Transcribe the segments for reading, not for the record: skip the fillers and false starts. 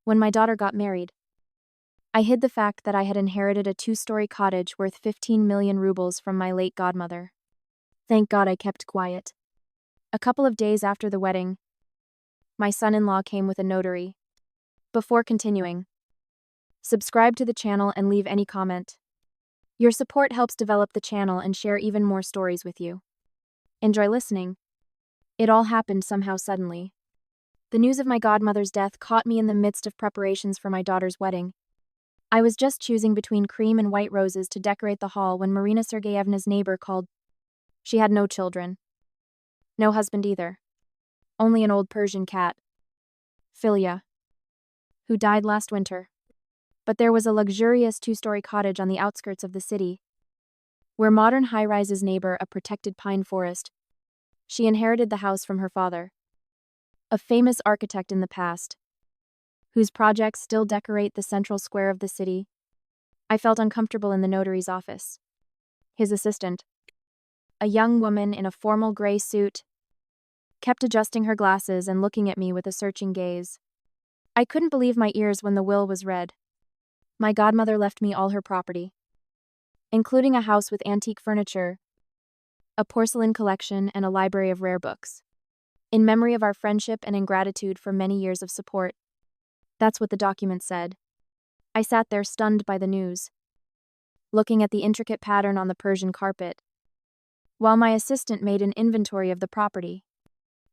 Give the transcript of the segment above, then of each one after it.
When my daughter got married, I hid the fact that I had inherited a 2-story cottage worth 15 million rubles from my late godmother. Thank God I kept quiet. A couple of days after the wedding, my son-in-law came with a notary. Before continuing, subscribe to the channel and leave any comment. Your support helps develop the channel and share even more stories with you. Enjoy listening. It all happened somehow suddenly. The news of my godmother's death caught me in the midst of preparations for my daughter's wedding. I was just choosing between cream and white roses to decorate the hall when Marina Sergeyevna's neighbor called. She had no children. No husband either. Only an old Persian cat, Filia, who died last winter. But there was a luxurious 2-story cottage on the outskirts of the city, where modern high-rises neighbor a protected pine forest. She inherited the house from her father, a famous architect in the past, whose projects still decorate the central square of the city. I felt uncomfortable in the notary's office. His assistant, a young woman in a formal gray suit, kept adjusting her glasses and looking at me with a searching gaze. I couldn't believe my ears when the will was read. My godmother left me all her property, including a house with antique furniture, a porcelain collection, and a library of rare books, in memory of our friendship and in gratitude for many years of support. That's what the document said. I sat there stunned by the news, looking at the intricate pattern on the Persian carpet, while my assistant made an inventory of the property.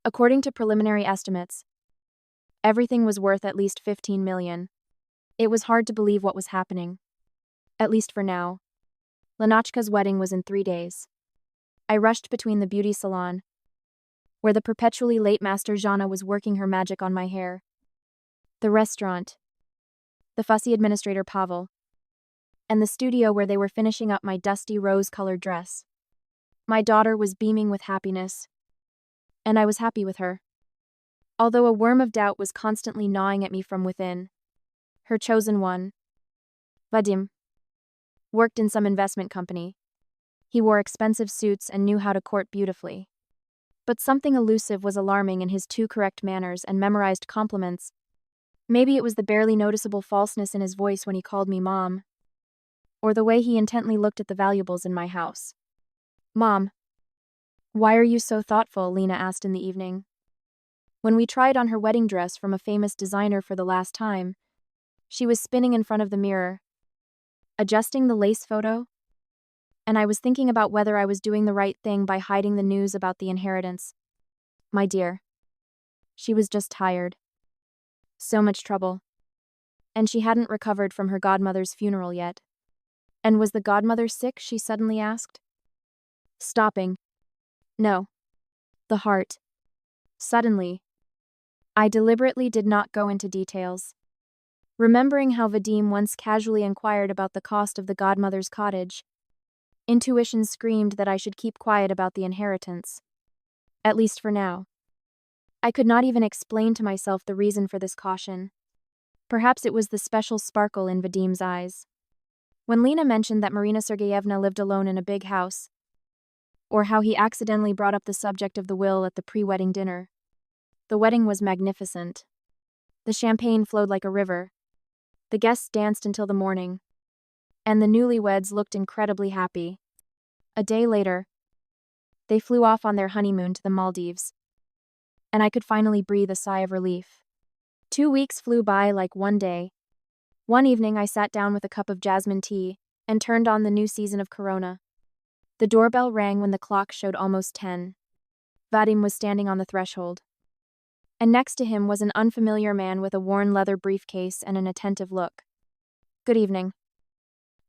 According to preliminary estimates, everything was worth at least 15 million. It was hard to believe what was happening. At least for now. Lenachka's wedding was in 3 days. I rushed between the beauty salon, where the perpetually late Master Zhana was working her magic on my hair, the restaurant, the fussy administrator Pavel, and the studio where they were finishing up my dusty rose-colored dress. My daughter was beaming with happiness, and I was happy with her. Although a worm of doubt was constantly gnawing at me from within. Her chosen one, Vadim, worked in some investment company. He wore expensive suits and knew how to court beautifully. But something elusive was alarming in his too correct manners and memorized compliments. Maybe it was the barely noticeable falseness in his voice when he called me Mom, or the way he intently looked at the valuables in my house. Mom, why are you so thoughtful? Lena asked in the evening, when we tried on her wedding dress from a famous designer for the last time. She was spinning in front of the mirror, adjusting the lace photo, and I was thinking about whether I was doing the right thing by hiding the news about the inheritance. My dear, she was just tired. So much trouble. And she hadn't recovered from her godmother's funeral yet. And was the godmother sick? She suddenly asked. Stopping. No. The heart. Suddenly. I deliberately did not go into details, remembering how Vadim once casually inquired about the cost of the godmother's cottage. Intuition screamed that I should keep quiet about the inheritance. At least for now. I could not even explain to myself the reason for this caution. Perhaps it was the special sparkle in Vadim's eyes. When Lena mentioned that Marina Sergeyevna lived alone in a big house, or how he accidentally brought up the subject of the will at the pre-wedding dinner. The wedding was magnificent. The champagne flowed like a river. The guests danced until the morning, and the newlyweds looked incredibly happy. A day later, they flew off on their honeymoon to the Maldives, and I could finally breathe a sigh of relief. 2 weeks flew by like one day. One evening I sat down with a cup of jasmine tea and turned on the new season of Corona. The doorbell rang when the clock showed almost 10. Vadim was standing on the threshold, and next to him was an unfamiliar man with a worn leather briefcase and an attentive look. Good evening.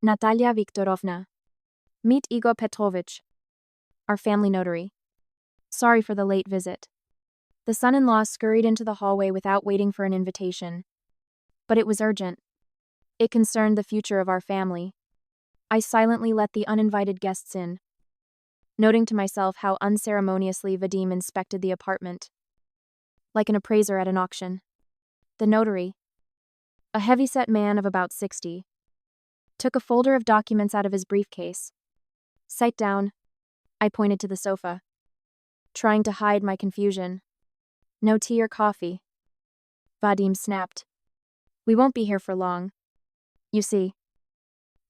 Natalia Viktorovna. Meet Igor Petrovich, our family notary. Sorry for the late visit. The son-in-law scurried into the hallway without waiting for an invitation. But it was urgent. It concerned the future of our family. I silently let the uninvited guests in, noting to myself how unceremoniously Vadim inspected the apartment, like an appraiser at an auction. The notary, a heavy-set man of about 60, took a folder of documents out of his briefcase. Sit down, I pointed to the sofa, trying to hide my confusion. No tea or coffee, Vadim snapped. We won't be here for long. You see,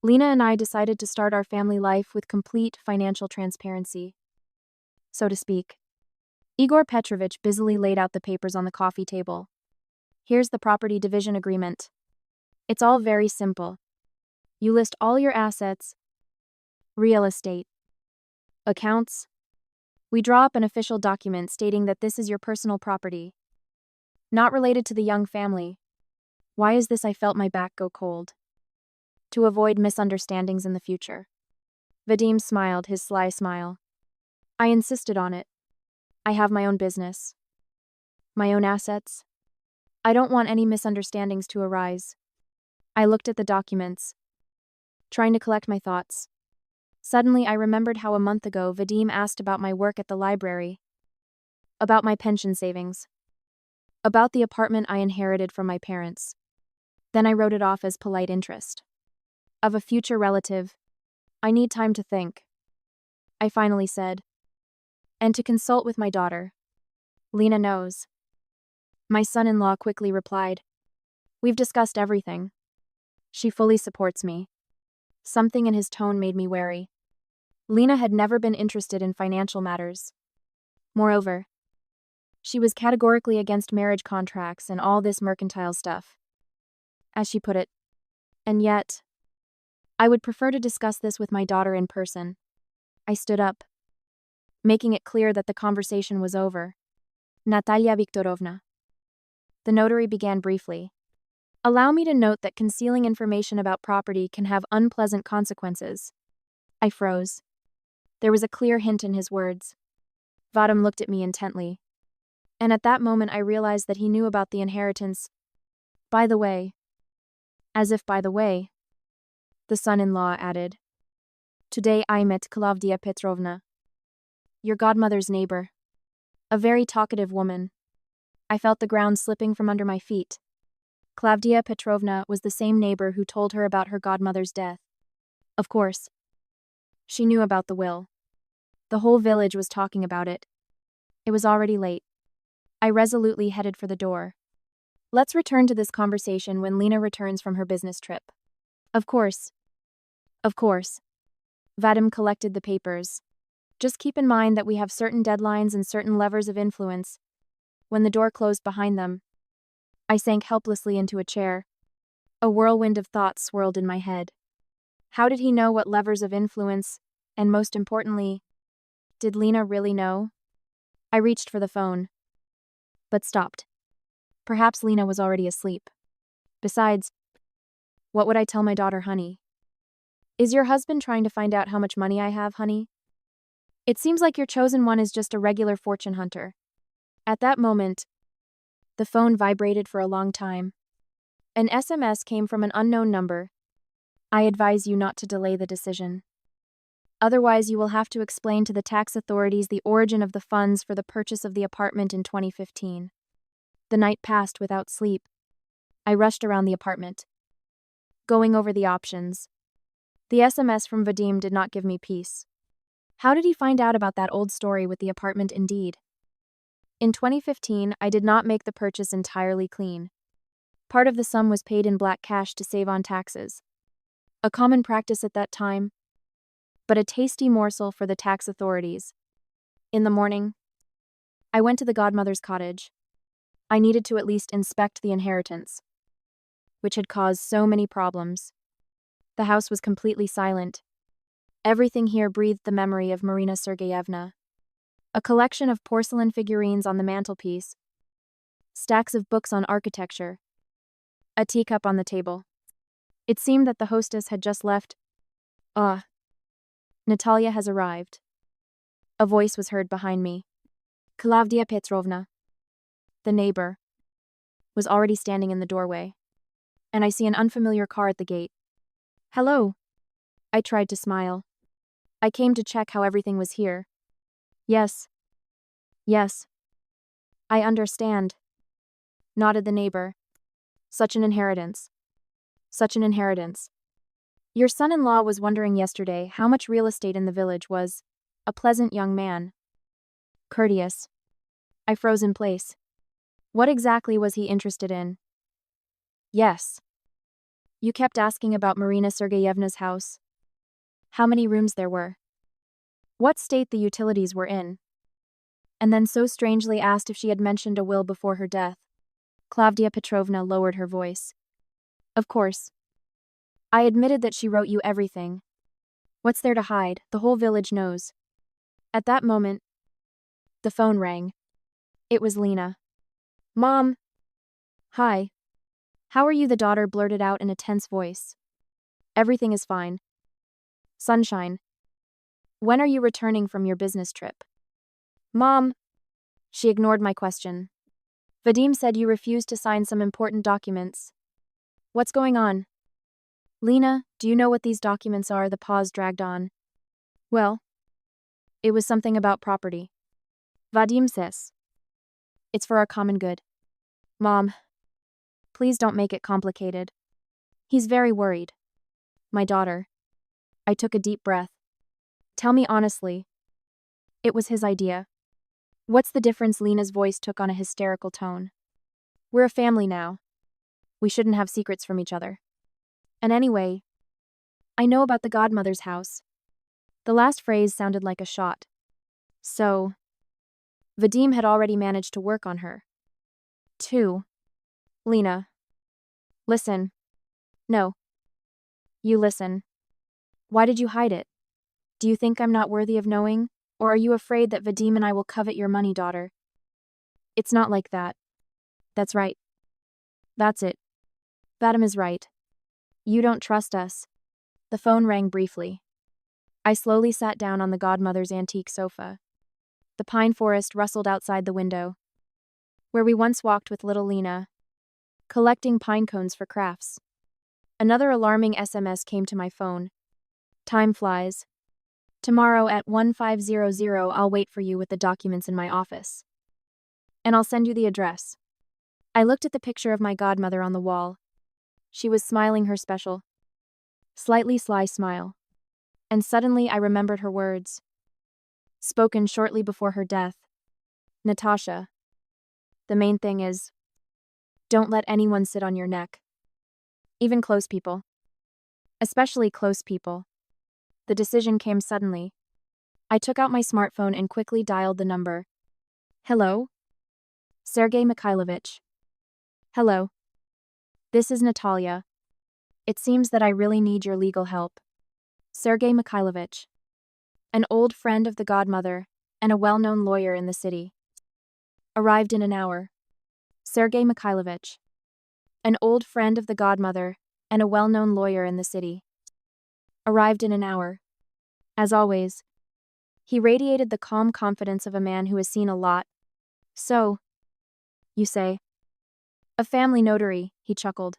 Lena and I decided to start our family life with complete financial transparency, so to speak. Igor Petrovich busily laid out the papers on the coffee table. Here's the property division agreement. It's all very simple. You list all your assets, real estate, accounts. We draw up an official document stating that this is your personal property, not related to the young family. Why is this? I felt my back go cold. To avoid misunderstandings in the future. Vadim smiled his sly smile. I insisted on it. I have my own business, my own assets. I don't want any misunderstandings to arise. I looked at the documents, trying to collect my thoughts. Suddenly, I remembered how a month ago Vadim asked about my work at the library, about my pension savings, about the apartment I inherited from my parents. Then I wrote it off as polite interest. Of a future relative. I need time to think, I finally said. And to consult with my daughter. Lena knows. My son-in-law quickly replied. We've discussed everything. She fully supports me. Something in his tone made me wary. Lena had never been interested in financial matters. Moreover, she was categorically against marriage contracts and all this mercantile stuff, as she put it. And yet, I would prefer to discuss this with my daughter in person. I stood up, making it clear that the conversation was over. Natalia Viktorovna. The notary began briefly. Allow me to note that concealing information about property can have unpleasant consequences. I froze. There was a clear hint in his words. Vadim looked at me intently. And at that moment I realized that he knew about the inheritance. By the way. As if by the way. The son-in-law added. Today I met Klavdia Petrovna, your godmother's neighbor. A very talkative woman. I felt the ground slipping from under my feet. Klavdia Petrovna was the same neighbor who told her about her godmother's death. Of course. She knew about the will. The whole village was talking about it. It was already late. I resolutely headed for the door. Let's return to this conversation when Lena returns from her business trip. Of course. Of course. Vadim collected the papers. Just keep in mind that we have certain deadlines and certain levers of influence. When the door closed behind them, I sank helplessly into a chair. A whirlwind of thoughts swirled in my head. How did he know what levers of influence, and most importantly, did Lena really know? I reached for the phone, but stopped. Perhaps Lena was already asleep. Besides, what would I tell my daughter, honey? Is your husband trying to find out how much money I have, honey? It seems like your chosen one is just a regular fortune hunter. At that moment, the phone vibrated for a long time. An SMS came from an unknown number. I advise you not to delay the decision. Otherwise, you will have to explain to the tax authorities the origin of the funds for the purchase of the apartment in 2015. The night passed without sleep. I rushed around the apartment, going over the options. The SMS from Vadim did not give me peace. How did he find out about that old story with the apartment indeed? In 2015, I did not make the purchase entirely clean. Part of the sum was paid in black cash to save on taxes. A common practice at that time, but a tasty morsel for the tax authorities. In the morning, I went to the godmother's cottage. I needed to at least inspect the inheritance, which had caused so many problems. The house was completely silent. Everything here breathed the memory of Marina Sergeyevna. A collection of porcelain figurines on the mantelpiece, stacks of books on architecture, a teacup on the table. It seemed that the hostess had just left. Natalia has arrived. A voice was heard behind me. Klavdia Petrovna, the neighbor, was already standing in the doorway, and I see an unfamiliar car at the gate. Hello. I tried to smile. I came to check how everything was here. Yes. Yes. I understand, nodded the neighbor. Such an inheritance. Such an inheritance. Your son-in-law was wondering yesterday how much real estate in the village was. A pleasant young man. Courteous. I froze in place. What exactly was he interested in? Yes. You kept asking about Marina Sergeyevna's house. How many rooms there were. What state the utilities were in. And then so strangely asked if she had mentioned a will before her death. Klavdia Petrovna lowered her voice. Of course. I admitted that she wrote you everything. What's there to hide? The whole village knows. At that moment, the phone rang. It was Lena. Mom. Hi. How are you? The daughter blurted out in a tense voice. Everything is fine. Sunshine. When are you returning from your business trip? Mom. She ignored my question. Vadim said you refused to sign some important documents. What's going on? Lena, do you know what these documents are? The pause dragged on. Well, it was something about property. Vadim says. It's for our common good. Mom, please don't make it complicated. He's very worried. My daughter. I took a deep breath. Tell me honestly. It was his idea. What's the difference? Lena's voice took on a hysterical tone. We're a family now. We shouldn't have secrets from each other. And anyway, I know about the godmother's house. The last phrase sounded like a shot. So, Vadim had already managed to work on her. 2. Lena. Listen. No. You listen. Why did you hide it? Do you think I'm not worthy of knowing? Or are you afraid that Vadim and I will covet your money, daughter? It's not like that. That's right. That's it. Vadim is right. You don't trust us. The phone rang briefly. I slowly sat down on the godmother's antique sofa. The pine forest rustled outside the window, where we once walked with little Lena, collecting pine cones for crafts. Another alarming SMS came to my phone. Time flies. Tomorrow at 1500 I'll wait for you with the documents in my office. And I'll send you the address. I looked at the picture of my godmother on the wall. She was smiling her special, slightly sly smile. And suddenly I remembered her words. Spoken shortly before her death. Natasha. The main thing is, don't let anyone sit on your neck. Even close people. Especially close people. The decision came suddenly. I took out my smartphone and quickly dialed the number. Hello? Sergey Mikhailovich. Hello. This is Natalia. It seems that I really need your legal help. Sergey Mikhailovich. An old friend of the godmother and a well-known lawyer in the city. Arrived in an hour. Sergey Mikhailovich. An old friend of the godmother and a well-known lawyer in the city. Arrived in an hour. As always, he radiated the calm confidence of a man who has seen a lot. So, you say. A family notary, he chuckled.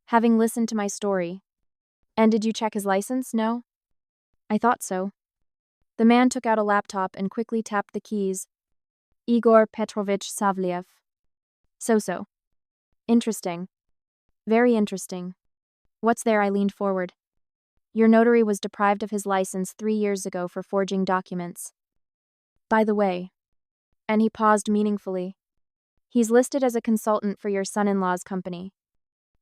Having listened to my story. And did you check his license? No? I thought so. The man took out a laptop and quickly tapped the keys. Igor Petrovich Savliev. So. Interesting. Very interesting. What's there? I leaned forward. Your notary was deprived of his license 3 years ago for forging documents. By the way. And he paused meaningfully. He's listed as a consultant for your son-in-law's company.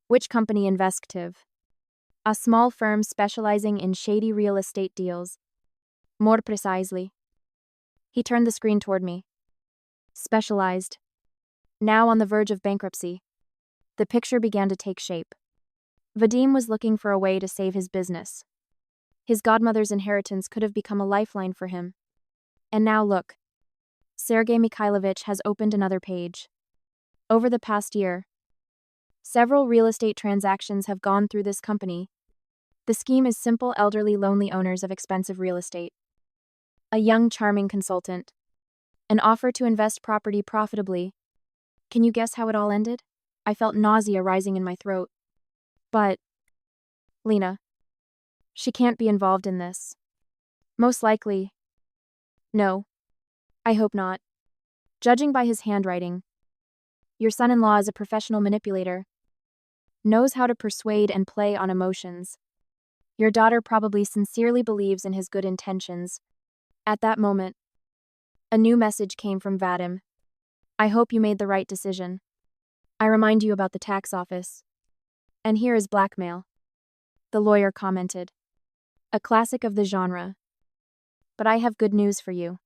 Which company? Invective. A small firm specializing in shady real estate deals. More precisely. He turned the screen toward me. Specialized. Now on the verge of bankruptcy. The picture began to take shape. Vadim was looking for a way to save his business. His godmother's inheritance could have become a lifeline for him. And now look. Sergey Mikhailovich has opened another page. Over the past year, several real estate transactions have gone through this company. The scheme is simple: elderly, lonely owners of expensive real estate. A young, charming consultant. An offer to invest property profitably. Can you guess how it all ended? I felt nausea rising in my throat. But, Lena, she can't be involved in this. Most likely. No. I hope not. Judging by his handwriting, your son-in-law is a professional manipulator. Knows how to persuade and play on emotions. Your daughter probably sincerely believes in his good intentions. At that moment, a new message came from Vadim. I hope you made the right decision. I remind you about the tax office. And here is blackmail, the lawyer commented. A classic of the genre. But I have good news for you.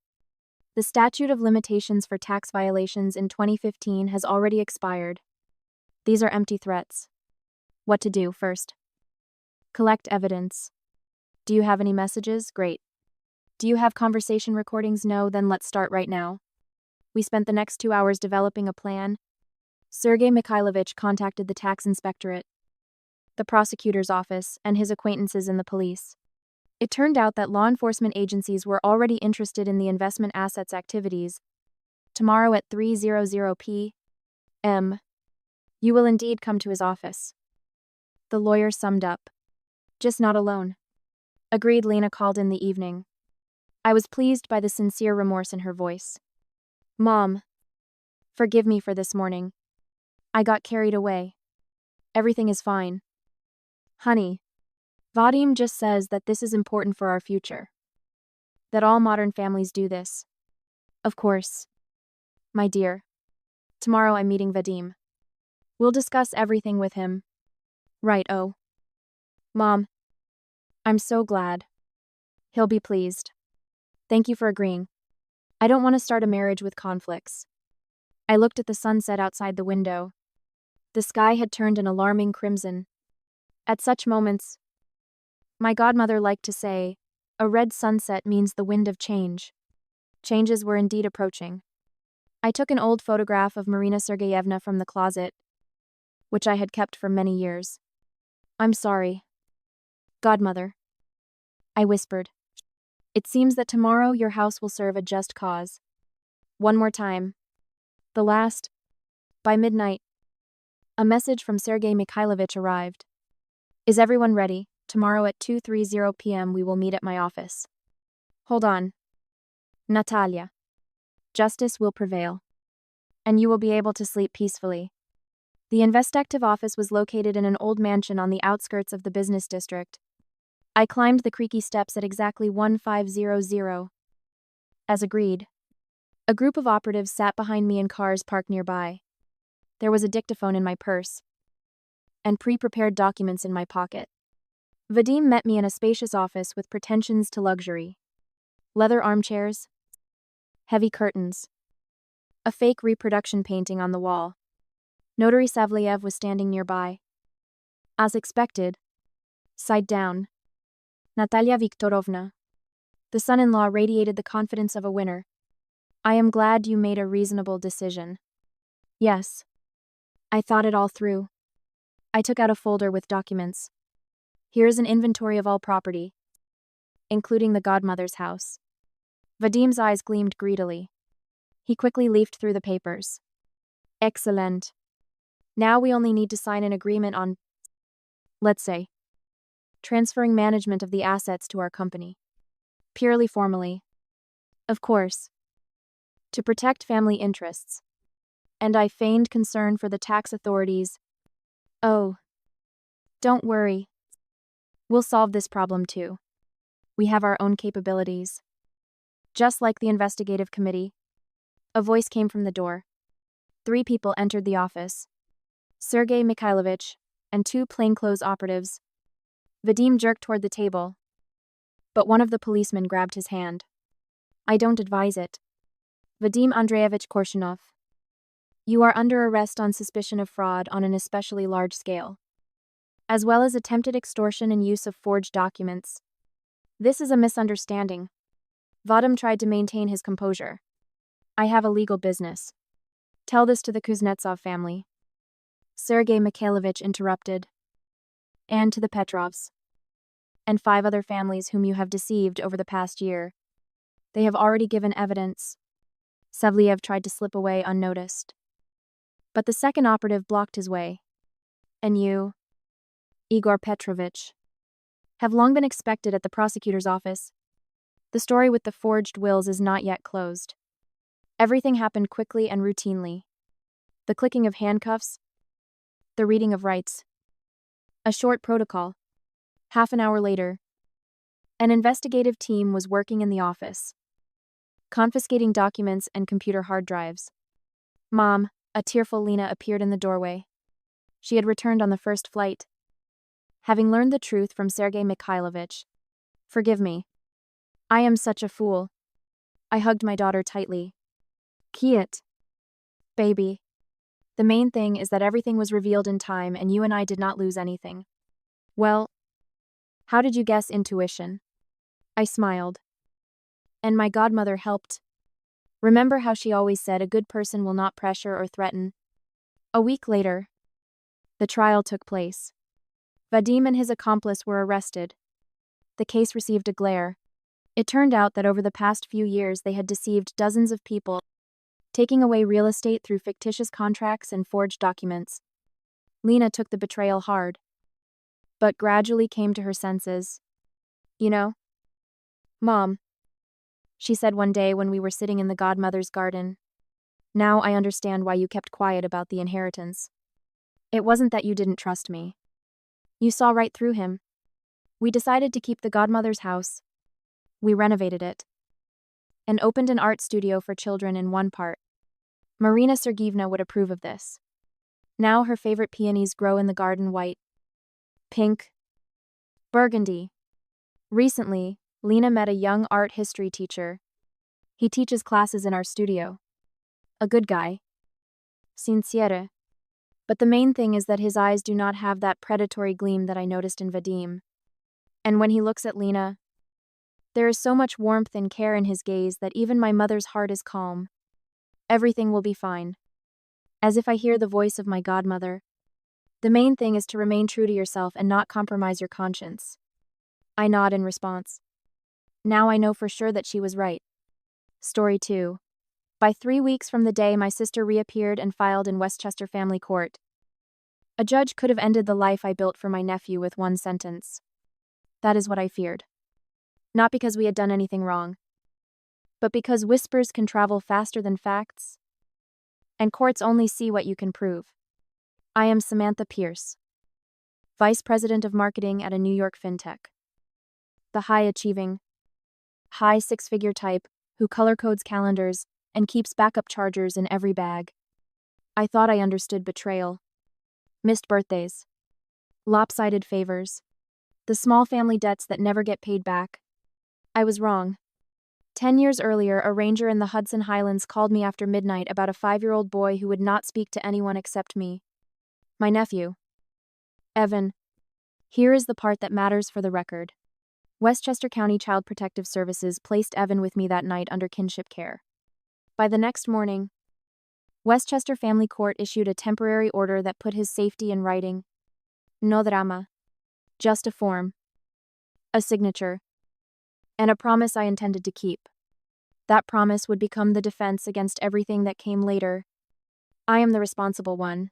The statute of limitations for tax violations in 2015 has already expired. These are empty threats. What to do first? Collect evidence. Do you have any messages? Great. Do you have conversation recordings? No, then let's start right now. We spent the next 2 hours developing a plan. Sergei Mikhailovich contacted the tax inspectorate, the prosecutor's office, and his acquaintances in the police. It turned out that law enforcement agencies were already interested in the investment assets activities. Tomorrow at 3:00 p.m., you will indeed come to his office. The lawyer summed up. Just not alone. Agreed. Lena called in the evening. I was pleased by the sincere remorse in her voice. Mom, forgive me for this morning. I got carried away. Everything is fine. Honey, Vadim just says that this is important for our future. That all modern families do this. Of course. My dear. Tomorrow I'm meeting Vadim. We'll discuss everything with him. Right, oh. Mom. I'm so glad. He'll be pleased. Thank you for agreeing. I don't want to start a marriage with conflicts. I looked at the sunset outside the window. The sky had turned an alarming crimson. At such moments, my godmother liked to say, a red sunset means the wind of change. Changes were indeed approaching. I took an old photograph of Marina Sergeyevna from the closet, which I had kept for many years. I'm sorry. Godmother. I whispered. It seems that tomorrow your house will serve a just cause. One more time. The last. By midnight. A message from Sergei Mikhailovich arrived. Is everyone ready? Tomorrow at 2:30 p.m. we will meet at my office. Hold on. Natalia. Justice will prevail. And you will be able to sleep peacefully. The investigative office was located in an old mansion on the outskirts of the business district. I climbed the creaky steps at exactly 1500. As agreed. A group of operatives sat behind me in cars parked nearby. There was a dictaphone in my purse and pre-prepared documents in my pocket. Vadim met me in a spacious office with pretensions to luxury. Leather armchairs, heavy curtains, a fake reproduction painting on the wall. Notary Savliev was standing nearby. As expected, side down, Natalia Viktorovna. The son-in-law radiated the confidence of a winner. I am glad you made a reasonable decision. Yes. I thought it all through. I took out a folder with documents. Here is an inventory of all property, including the godmother's house. Vadim's eyes gleamed greedily. He quickly leafed through the papers. Excellent. Now we only need to sign an agreement on, let's say, transferring management of the assets to our company. Purely formally. Of course. To protect family interests. And I feigned concern for the tax authorities. Oh. Don't worry. We'll solve this problem too. We have our own capabilities. Just like the investigative committee. A voice came from the door. 3 people entered the office. Sergei Mikhailovich and 2 plainclothes operatives. Vadim jerked toward the table, but one of the policemen grabbed his hand. I don't advise it. Vadim Andreevich Korshunov. You are under arrest on suspicion of fraud on an especially large scale, as well as attempted extortion and use of forged documents. This is a misunderstanding. Vadim tried to maintain his composure. I have a legal business. Tell this to the Kuznetsov family. Sergei Mikhailovich interrupted. And to the Petrovs. And 5 other families whom you have deceived over the past year. They have already given evidence. Savliev tried to slip away unnoticed. But the second operative blocked his way. And you, Igor Petrovich, have long been expected at the prosecutor's office. The story with the forged wills is not yet closed. Everything happened quickly and routinely. The clicking of handcuffs, the reading of rights. A short protocol. Half an hour later, an investigative team was working in the office, confiscating documents and computer hard drives. Mom, a tearful Lena appeared in the doorway. She had returned on the first flight. having learned the truth from Sergei Mikhailovich. Forgive me. I am such a fool. I hugged my daughter tightly. Kiet. Baby. The main thing is that everything was revealed in time and you and I did not lose anything. Well, how did you guess intuition? I smiled. And my godmother helped. Remember how she always said a good person will not pressure or threaten? A week later, the trial took place. Vadim and his accomplice were arrested. The case received a glare. It turned out that over the past few years they had deceived dozens of people, taking away real estate through fictitious contracts and forged documents. Lena took the betrayal hard, but gradually came to her senses. You know, Mom, she said one day when we were sitting in the godmother's garden. Now I understand why you kept quiet about the inheritance. It wasn't that you didn't trust me. You saw right through him. We decided to keep the godmother's house. We renovated it and opened an art studio for children in one part. Marina Sergeevna would approve of this. Now her favorite peonies grow in the garden white, pink, burgundy. Recently, Lena met a young art history teacher. He teaches classes in our studio. A good guy. Sincere. But the main thing is that his eyes do not have that predatory gleam that I noticed in Vadim. And when he looks at Lena, there is so much warmth and care in his gaze that even my mother's heart is calm. Everything will be fine. As if I hear the voice of my godmother. The main thing is to remain true to yourself and not compromise your conscience. I nod in response. Now I know for sure that she was right. Story 2. By 3 weeks from the day my sister reappeared and filed in Westchester Family Court. A judge could have ended the life I built for my nephew with one sentence. That is what I feared. Not because we had done anything wrong, but because whispers can travel faster than facts, and courts only see what you can prove. I am Samantha Pierce, Vice President of Marketing at a New York fintech. The high-achieving, high six-figure type who color-codes calendars and keeps backup chargers in every bag. I thought I understood betrayal, missed birthdays, lopsided favors, the small family debts that never get paid back. I was wrong. 10 years earlier, a ranger in the Hudson Highlands called me after midnight about a 5-year-old boy who would not speak to anyone except me. My nephew. Evan. Here is the part that matters for the record. Westchester County Child Protective Services placed Evan with me that night under kinship care. By the next morning, Westchester Family Court issued a temporary order that put his safety in writing. No drama. Just a form. A signature. And a promise I intended to keep. That promise would become the defense against everything that came later. I am the responsible one.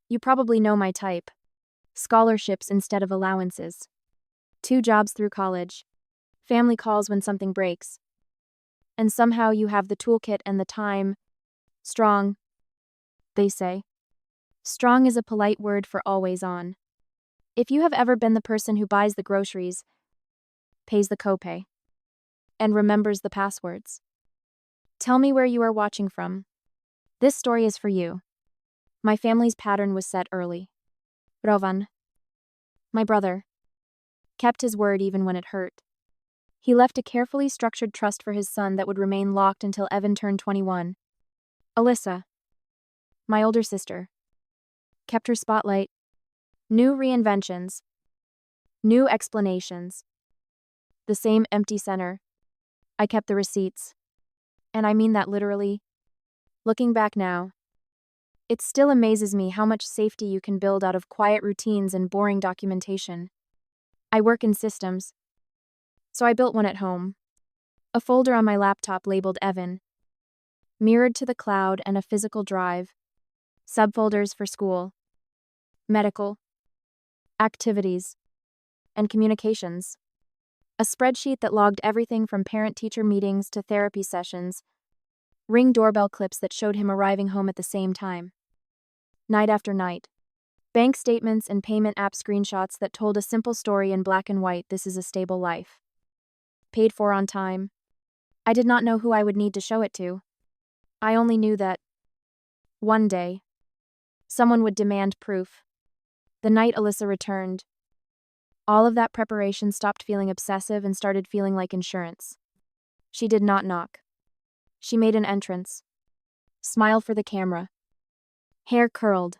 You probably know my type. Scholarships instead of allowances. 2 jobs through college. Family calls when something breaks. And somehow you have the toolkit and the time. Strong, they say. Strong is a polite word for always on. If you have ever been the person who buys the groceries, pays the copay, and remembers the passwords, tell me where you are watching from. This story is for you. My family's pattern was set early. Rovan, my brother, kept his word even when it hurt. He left a carefully structured trust for his son that would remain locked until Evan turned 21. Alyssa, my older sister, kept her spotlight. New reinventions. New explanations. The same empty center. I kept the receipts. And I mean that literally. Looking back now, it still amazes me how much safety you can build out of quiet routines and boring documentation. I work in systems, so I built one at home. A folder on my laptop labeled Evan, mirrored to the cloud, and a physical drive. Subfolders for school, medical, activities, and communications. A spreadsheet that logged everything from parent-teacher meetings to therapy sessions. Ring doorbell clips that showed him arriving home at the same time. Night after night. Bank statements and payment app screenshots that told a simple story in black and white. This is a stable life. Paid for on time. I did not know who I would need to show it to. I only knew that one day, someone would demand proof. The night Alyssa returned, All of that preparation stopped feeling obsessive and started feeling like insurance. She did not knock. She made an entrance. Smile for the camera. Hair curled.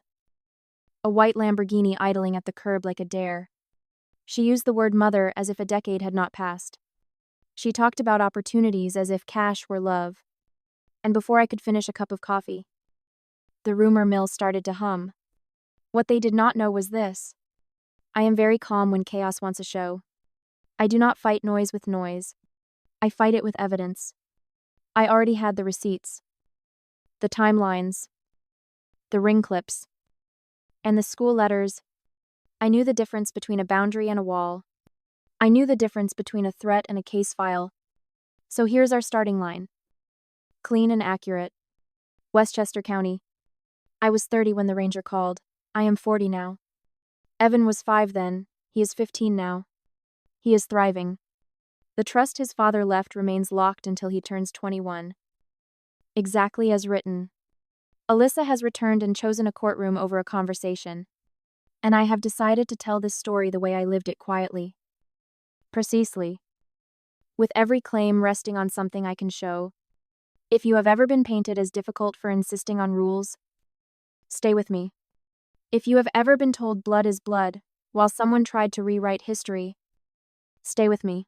A white Lamborghini idling at the curb like a dare. She used the word mother as if a decade had not passed. She talked about opportunities as if cash were love. And before I could finish a cup of coffee, the rumor mill started to hum. What they did not know was this. I am very calm when chaos wants a show. I do not fight noise with noise. I fight it with evidence. I already had the receipts, the timelines, the ring clips, and the school letters. I knew the difference between a boundary and a wall. I knew the difference between a threat and a case file. So here's our starting line. Clean and accurate. Westchester County. I was 30 when the ranger called. I am 40 now. Evan was 5 then. He is 15 now. He is thriving. The trust his father left remains locked until he turns 21. Exactly as written. Alyssa has returned and chosen a courtroom over a conversation. And I have decided to tell this story the way I lived it quietly. Precisely. With every claim resting on something I can show. If you have ever been painted as difficult for insisting on rules, stay with me. If you have ever been told blood is blood, while someone tried to rewrite history, stay with me.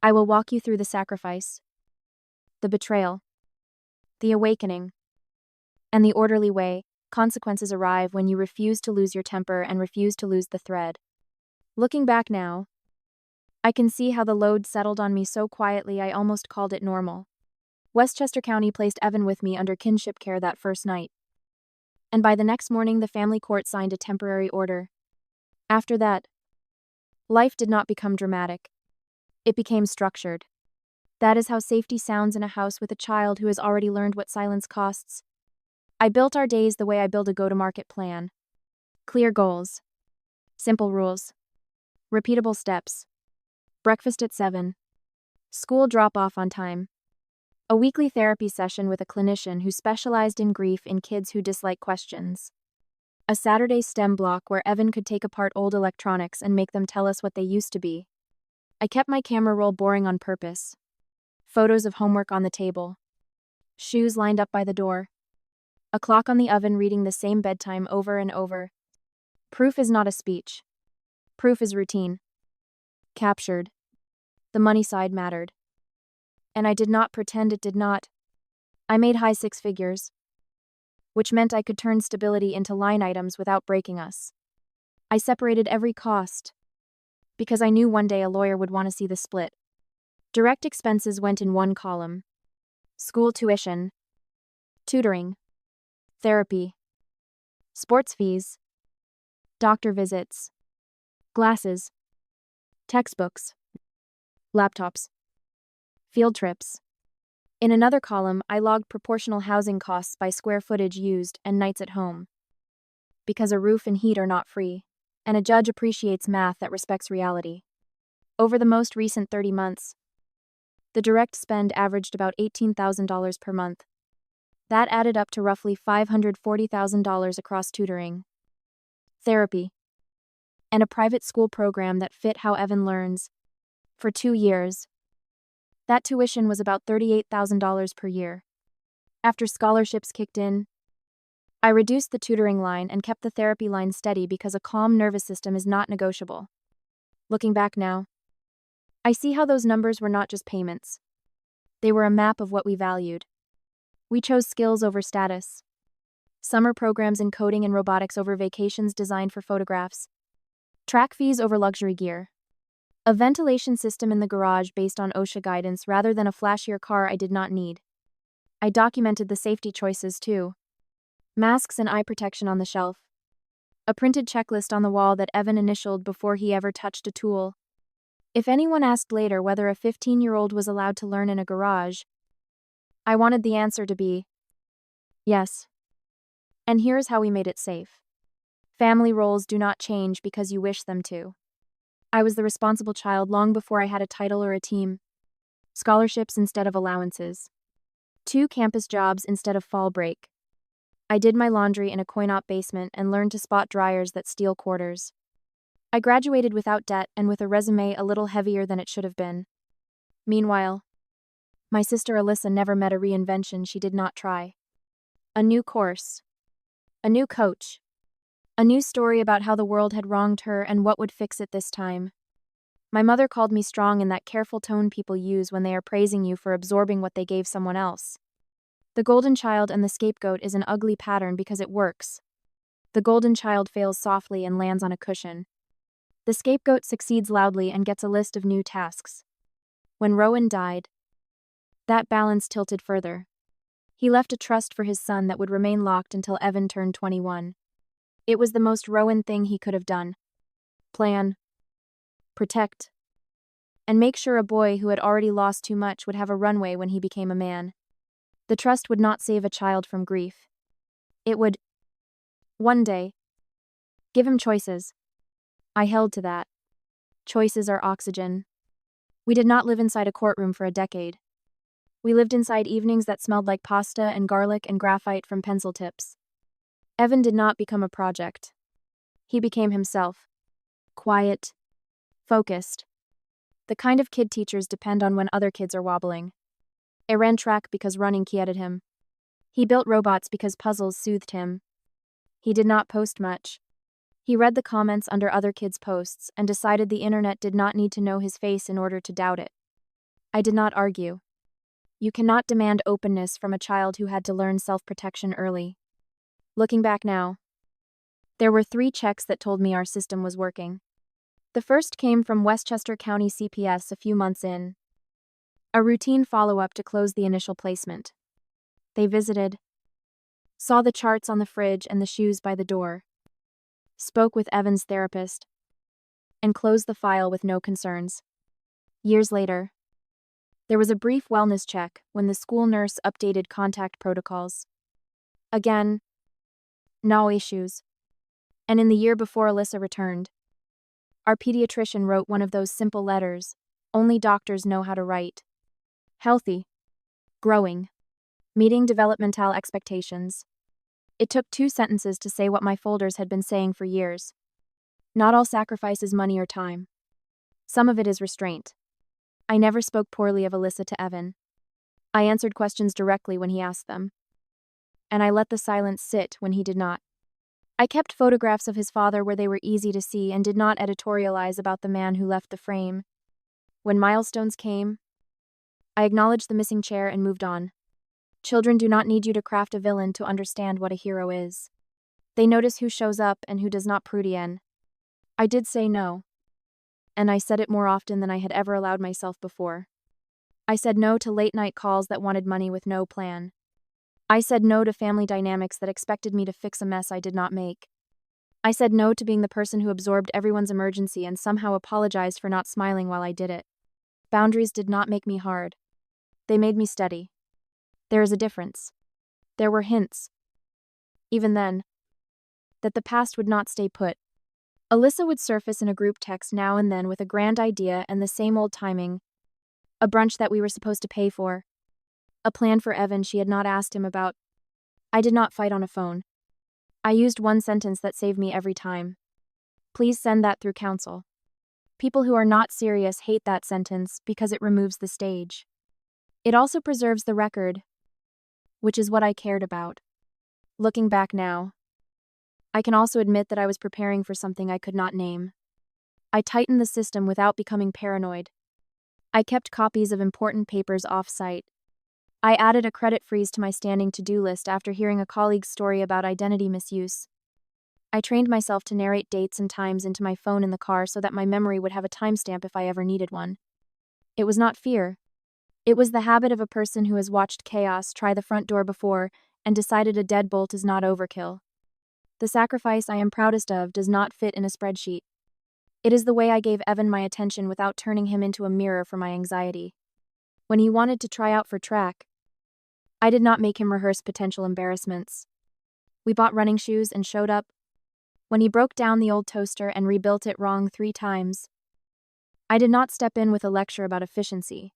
I will walk you through the sacrifice, the betrayal, the awakening, and the orderly way consequences arrive when you refuse to lose your temper and refuse to lose the thread. Looking back now, I can see how the load settled on me so quietly I almost called it normal. Westchester County placed Evan with me under kinship care that first night. And by the next morning the family court signed a temporary order. After that, life did not become dramatic. It became structured. That is how safety sounds in a house with a child who has already learned what silence costs. I built our days the way I build a go-to-market plan. Clear goals. Simple rules. Repeatable steps. Breakfast at 7. School drop-off on time. A weekly therapy session with a clinician who specialized in grief in kids who dislike questions. A Saturday STEM block where Evan could take apart old electronics and make them tell us what they used to be. I kept my camera roll boring on purpose. Photos of homework on the table. Shoes lined up by the door. A clock on the oven reading the same bedtime over and over. Proof is not a speech. Proof is routine. Captured. The money side mattered. And I did not pretend it did not. I made high 6 figures, which meant I could turn stability into line items without breaking us. I separated every cost, because I knew one day a lawyer would want to see the split. Direct expenses went in one column. School tuition, tutoring, therapy, sports fees, doctor visits, glasses, textbooks, laptops, field trips. In another column, I logged proportional housing costs by square footage used and nights at home. Because a roof and heat are not free, and a judge appreciates math that respects reality. Over the most recent 30 months, the direct spend averaged about $18,000 per month. That added up to roughly $540,000 across tutoring, therapy, and a private school program that fit how Evan learns. For 2 years, that tuition was about $38,000 per year. After scholarships kicked in, I reduced the tutoring line and kept the therapy line steady because a calm nervous system is not negotiable. Looking back now, I see how those numbers were not just payments. They were a map of what we valued. We chose skills over status. Summer programs in coding and robotics over vacations designed for photographs. Track fees over luxury gear. A ventilation system in the garage based on OSHA guidance rather than a flashier car I did not need. I documented the safety choices too. Masks and eye protection on the shelf. A printed checklist on the wall that Evan initialed before he ever touched a tool. If anyone asked later whether a 15-year-old was allowed to learn in a garage, I wanted the answer to be yes. And here's how we made it safe. Family roles do not change because you wish them to. I was the responsible child long before I had a title or a team. Scholarships instead of allowances. 2 campus jobs instead of fall break. I did my laundry in a coin-op basement and learned to spot dryers that steal quarters. I graduated without debt and with a resume a little heavier than it should have been. Meanwhile, my sister Alyssa never met a reinvention she did not try. A new course. A new coach. A new story about how the world had wronged her and what would fix it this time. My mother called me strong in that careful tone people use when they are praising you for absorbing what they gave someone else. The golden child and the scapegoat is an ugly pattern because it works. The golden child fails softly and lands on a cushion. The scapegoat succeeds loudly and gets a list of new tasks. When Rowan died, that balance tilted further. He left a trust for his son that would remain locked until Evan turned 21. It was the most Rowan thing he could have done. Plan, protect, and make sure a boy who had already lost too much would have a runway when he became a man. The trust would not save a child from grief. It would, one day, give him choices. I held to that. Choices are oxygen. We did not live inside a courtroom for a decade. We lived inside evenings that smelled like pasta and garlic and graphite from pencil tips. Evan did not become a project. He became himself. Quiet. Focused. The kind of kid teachers depend on when other kids are wobbling. I ran track because running quieted him. He built robots because puzzles soothed him. He did not post much. He read the comments under other kids' posts and decided the internet did not need to know his face in order to doubt it. I did not argue. You cannot demand openness from a child who had to learn self-protection early. Looking back now, there were 3 checks that told me our system was working. The first came from Westchester County CPS a few months in. A routine follow-up to close the initial placement. They visited, saw the charts on the fridge and the shoes by the door, spoke with Evan's therapist, and closed the file with no concerns. Years later, there was a brief wellness check when the school nurse updated contact protocols. Again, no issues. And in the year before Alyssa returned, our pediatrician wrote one of those simple letters only doctors know how to write. Healthy. Growing. Meeting developmental expectations. It took 2 sentences to say what my folders had been saying for years. Not all sacrifice is money or time. Some of it is restraint. I never spoke poorly of Alyssa to Evan. I answered questions directly when he asked them. And I let the silence sit when he did not. I kept photographs of his father where they were easy to see and did not editorialize about the man who left the frame. When milestones came, I acknowledged the missing chair and moved on. Children do not need you to craft a villain to understand what a hero is. They notice who shows up and who does not. Prudien. I did say no. And I said it more often than I had ever allowed myself before. I said no to late-night calls that wanted money with no plan. I said no to family dynamics that expected me to fix a mess I did not make. I said no to being the person who absorbed everyone's emergency and somehow apologized for not smiling while I did it. Boundaries did not make me hard. They made me steady. There is a difference. There were hints, even then, that the past would not stay put. Alyssa would surface in a group text now and then with a grand idea and the same old timing. A brunch that we were supposed to pay for. A plan for Evan she had not asked him about. I did not fight on a phone. I used one sentence that saved me every time. Please send that through counsel. People who are not serious hate that sentence because it removes the stage. It also preserves the record, which is what I cared about. Looking back now, I can also admit that I was preparing for something I could not name. I tightened the system without becoming paranoid. I kept copies of important papers off-site. I added a credit freeze to my standing to-do list after hearing a colleague's story about identity misuse. I trained myself to narrate dates and times into my phone in the car so that my memory would have a timestamp if I ever needed one. It was not fear. It was the habit of a person who has watched chaos try the front door before and decided a deadbolt is not overkill. The sacrifice I am proudest of does not fit in a spreadsheet. It is the way I gave Evan my attention without turning him into a mirror for my anxiety. When he wanted to try out for track, I did not make him rehearse potential embarrassments. We bought running shoes and showed up. When he broke down the old toaster and rebuilt it wrong 3 times, I did not step in with a lecture about efficiency.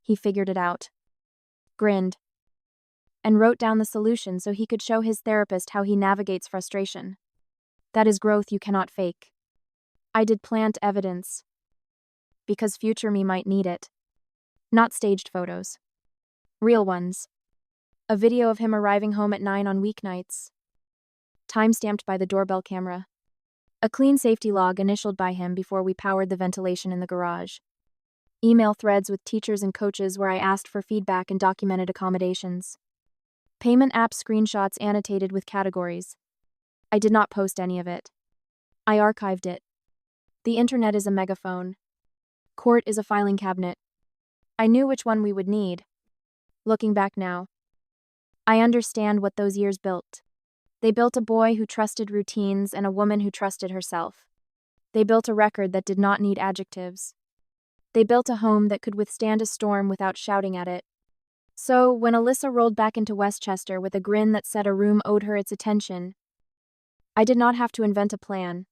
He figured it out, grinned, and wrote down the solution so he could show his therapist how he navigates frustration. That is growth you cannot fake. I did plant evidence, because future me might need it. Not staged photos. Real ones. A video of him arriving home at 9 on weeknights. Time-stamped by the doorbell camera. A clean safety log initialed by him before we powered the ventilation in the garage. Email threads with teachers and coaches where I asked for feedback and documented accommodations. Payment app screenshots annotated with categories. I did not post any of it. I archived it. The internet is a megaphone. Court is a filing cabinet. I knew which one we would need. Looking back now, I understand what those years built. They built a boy who trusted routines and a woman who trusted herself. They built a record that did not need adjectives. They built a home that could withstand a storm without shouting at it. So, when Alyssa rolled back into Westchester with a grin that said a room owed her its attention, I did not have to invent a plan.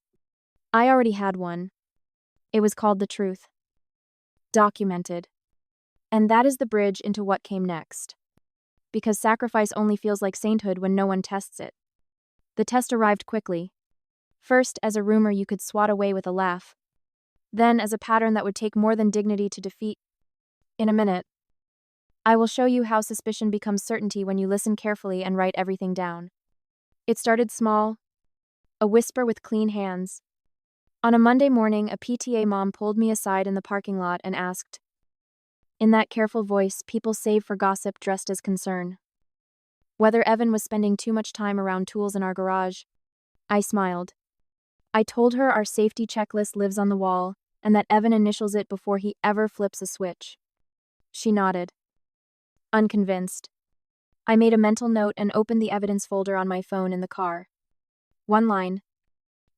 I already had one. It was called the truth. Documented. And that is the bridge into what came next. Because sacrifice only feels like sainthood when no one tests it. The test arrived quickly. First, as a rumor you could swat away with a laugh. Then, as a pattern that would take more than dignity to defeat. In a minute, I will show you how suspicion becomes certainty when you listen carefully and write everything down. It started small. A whisper with clean hands. On a Monday morning, a PTA mom pulled me aside in the parking lot and asked, in that careful voice people save for gossip dressed as concern, whether Evan was spending too much time around tools in our garage. I smiled. I told her our safety checklist lives on the wall and that Evan initials it before he ever flips a switch. She nodded. Unconvinced. I made a mental note and opened the evidence folder on my phone in the car. One line.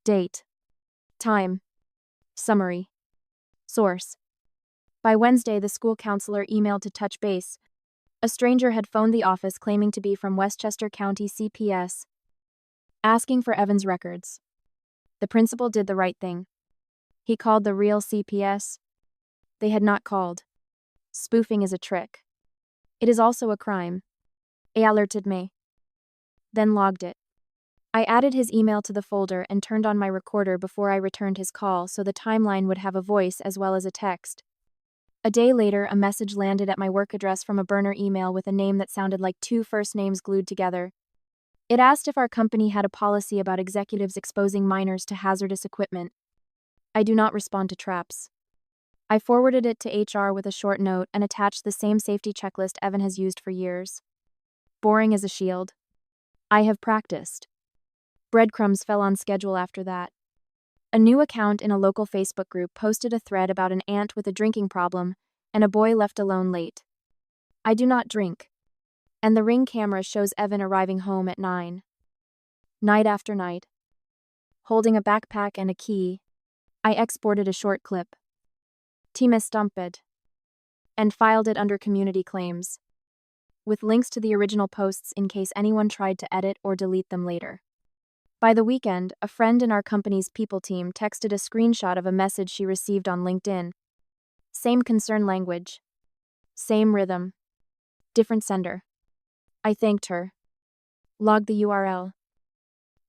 Date. Time. Summary. Source. By Wednesday, the school counselor emailed to touch base. A stranger had phoned the office claiming to be from Westchester County CPS, asking for Evan's records. The principal did the right thing. He called the real CPS. They had not called. Spoofing is a trick. It is also a crime. He alerted me. Then logged it. I added his email to the folder and turned on my recorder before I returned his call so the timeline would have a voice as well as a text. A day later, a message landed at my work address from a burner email with a name that sounded like two first names glued together. It asked if our company had a policy about executives exposing minors to hazardous equipment. I do not respond to traps. I forwarded it to HR with a short note and attached the same safety checklist Evan has used for years. Boring as a shield. I have practiced. Breadcrumbs fell on schedule after that. A new account in a local Facebook group posted a thread about an aunt with a drinking problem and a boy left alone late. I do not drink. And the Ring camera shows Evan arriving home at 9. Night after night. Holding a backpack and a key, I exported a short clip. Time stumped. And filed it under community claims, with links to the original posts in case anyone tried to edit or delete them later. By the weekend, a friend in our company's people team texted a screenshot of a message she received on LinkedIn. Same concern language. Same rhythm. Different sender. I thanked her. Logged the URL.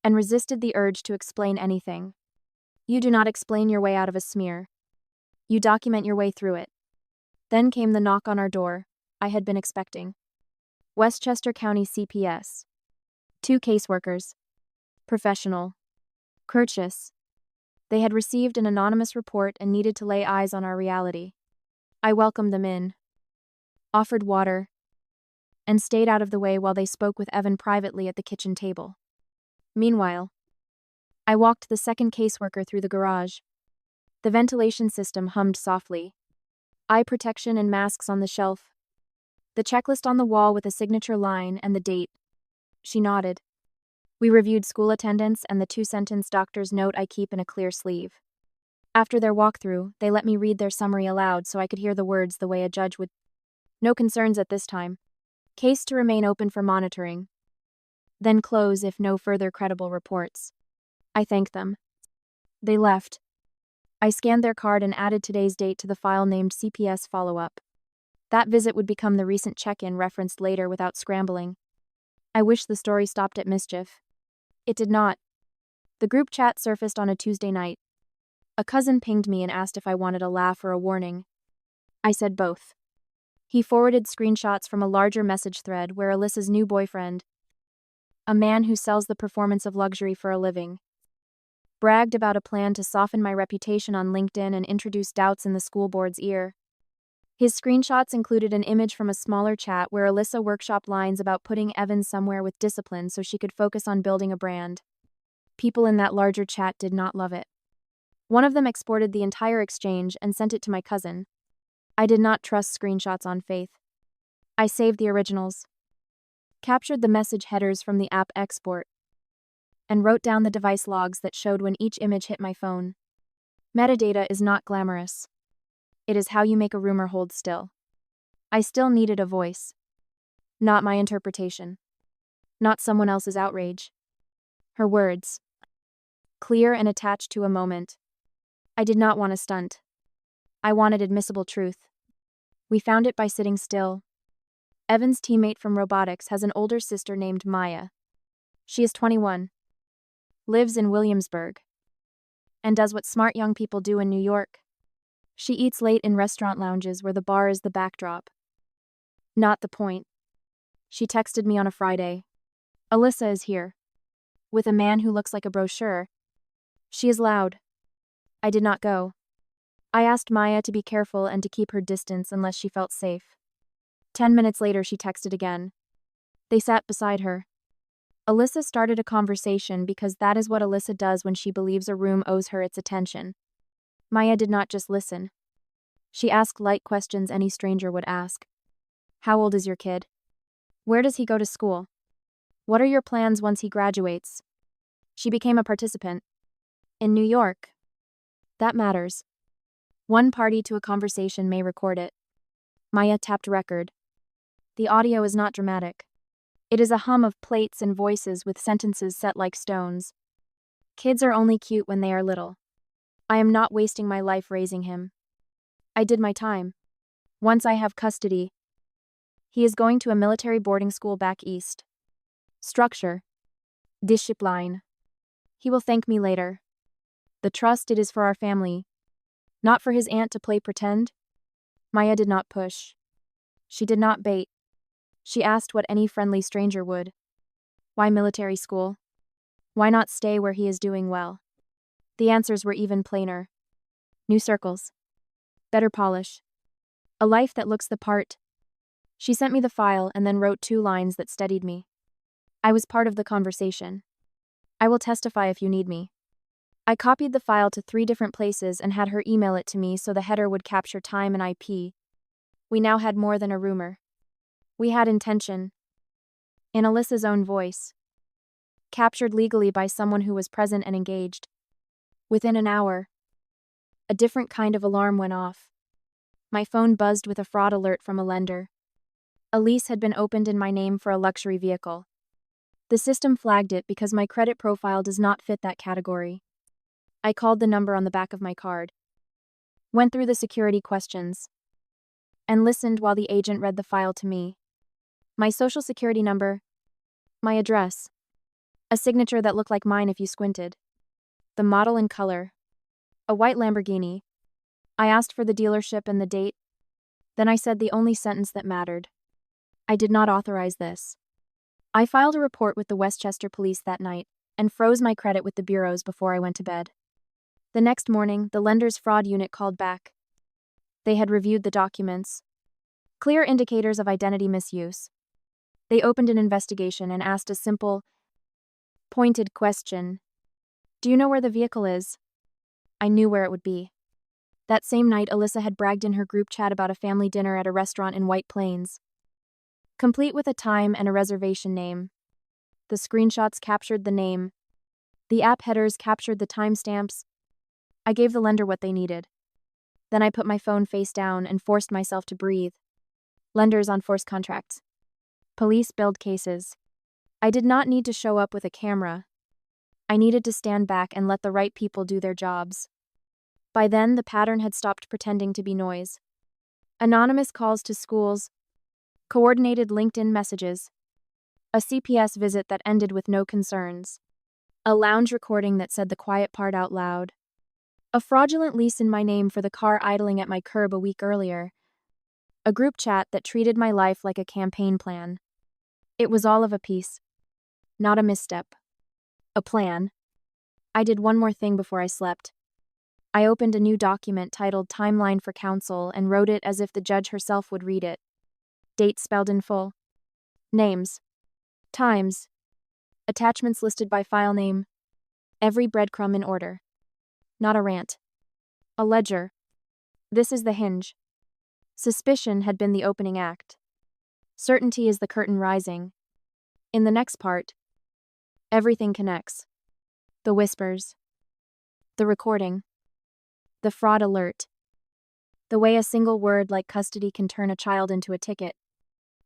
And resisted the urge to explain anything. You do not explain your way out of a smear. You document your way through it. Then came the knock on our door I had been expecting. Westchester County CPS. 2 caseworkers. Professional. Courteous. They had received an anonymous report and needed to lay eyes on our reality. I welcomed them in, offered water, and stayed out of the way while they spoke with Evan privately at the kitchen table. Meanwhile, I walked the second caseworker through the garage. The ventilation system hummed softly. Eye protection and masks on the shelf. The checklist on the wall with a signature line and the date. She nodded. We reviewed school attendance and the 2-sentence doctor's note I keep in a clear sleeve. After their walkthrough, they let me read their summary aloud so I could hear the words the way a judge would. No concerns at this time. Case to remain open for monitoring. Then close if no further credible reports. I thanked them. They left. I scanned their card and added today's date to the file named CPS follow-up. That visit would become the recent check-in referenced later without scrambling. I wish the story stopped at mischief. It did not. The group chat surfaced on a Tuesday night. A cousin pinged me and asked if I wanted a laugh or a warning. I said both. He forwarded screenshots from a larger message thread where Alyssa's new boyfriend, a man who sells the performance of luxury for a living, bragged about a plan to soften my reputation on LinkedIn and introduce doubts in the school board's ear. His screenshots included an image from a smaller chat where Alyssa workshopped lines about putting Evan somewhere with discipline so she could focus on building a brand. People in that larger chat did not love it. One of them exported the entire exchange and sent it to my cousin. I did not trust screenshots on faith. I saved the originals, captured the message headers from the app export, and wrote down the device logs that showed when each image hit my phone. Metadata is not glamorous. It is how you make a rumor hold still. I still needed a voice. Not my interpretation. Not someone else's outrage. Her words. Clear and attached to a moment. I did not want a stunt. I wanted admissible truth. We found it by sitting still. Evan's teammate from robotics has an older sister named Maya. She is 21. Lives in Williamsburg. And does what smart young people do in New York. She eats late in restaurant lounges where the bar is the backdrop. Not the point. She texted me on a Friday. Alyssa is here. With a man who looks like a brochure. She is loud. I did not go. I asked Maya to be careful and to keep her distance unless she felt safe. 10 minutes later, she texted again. They sat beside her. Alyssa started a conversation because that is what Alyssa does when she believes a room owes her its attention. Maya did not just listen. She asked light questions any stranger would ask. How old is your kid? Where does he go to school? What are your plans once he graduates? She became a participant. In New York. That matters. One party to a conversation may record it. Maya tapped record. The audio is not dramatic. It is a hum of plates and voices with sentences set like stones. Kids are only cute when they are little. I am not wasting my life raising him. I did my time. Once I have custody. He is going to a military boarding school back east. Structure. Discipline. He will thank me later. The trust it is for our family. Not for his aunt to play pretend. Maya did not push. She did not bait. She asked what any friendly stranger would. Why military school? Why not stay where he is doing well? The answers were even plainer. New circles. Better polish. A life that looks the part. She sent me the file and then wrote 2 lines that steadied me. I was part of the conversation. I will testify if you need me. I copied the file to 3 different places and had her email it to me so the header would capture time and IP. We now had more than a rumor. We had intention. In Alyssa's own voice. Captured legally by someone who was present and engaged. Within an hour, a different kind of alarm went off. My phone buzzed with a fraud alert from a lender. A lease had been opened in my name for a luxury vehicle. The system flagged it because my credit profile does not fit that category. I called the number on the back of my card, went through the security questions, and listened while the agent read the file to me. My social security number, my address, a signature that looked like mine if you squinted, the model and color, a white Lamborghini. I asked for the dealership and the date. Then I said the only sentence that mattered. I did not authorize this. I filed a report with the Westchester police that night and froze my credit with the bureaus before I went to bed. The next morning, the lender's fraud unit called back. They had reviewed the documents. Clear indicators of identity misuse. They opened an investigation and asked a simple, pointed question. Do you know where the vehicle is? I knew where it would be. That same night, Alyssa had bragged in her group chat about a family dinner at a restaurant in White Plains, complete with a time and a reservation name. The screenshots captured the name. The app headers captured the timestamps. I gave the lender what they needed. Then I put my phone face down and forced myself to breathe. Lenders on forced contracts. Police build cases. I did not need to show up with a camera. I needed to stand back and let the right people do their jobs. By then, the pattern had stopped pretending to be noise. Anonymous calls to schools, coordinated LinkedIn messages, a CPS visit that ended with no concerns, a lounge recording that said the quiet part out loud, A fraudulent lease in my name for the car idling at my curb a week earlier. A group chat that treated my life like a campaign plan. It was all of a piece. Not a misstep. A plan. I did one more thing before I slept. I opened a new document titled Timeline for Counsel and wrote it as if the judge herself would read it. Dates spelled in full. Names. Times. Attachments listed by file name. Every breadcrumb in order. Not a rant. A ledger. This is the hinge. Suspicion had been the opening act. Certainty is the curtain rising. In the next part, everything connects. The whispers. The recording. The fraud alert. The way a single word like custody can turn a child into a ticket.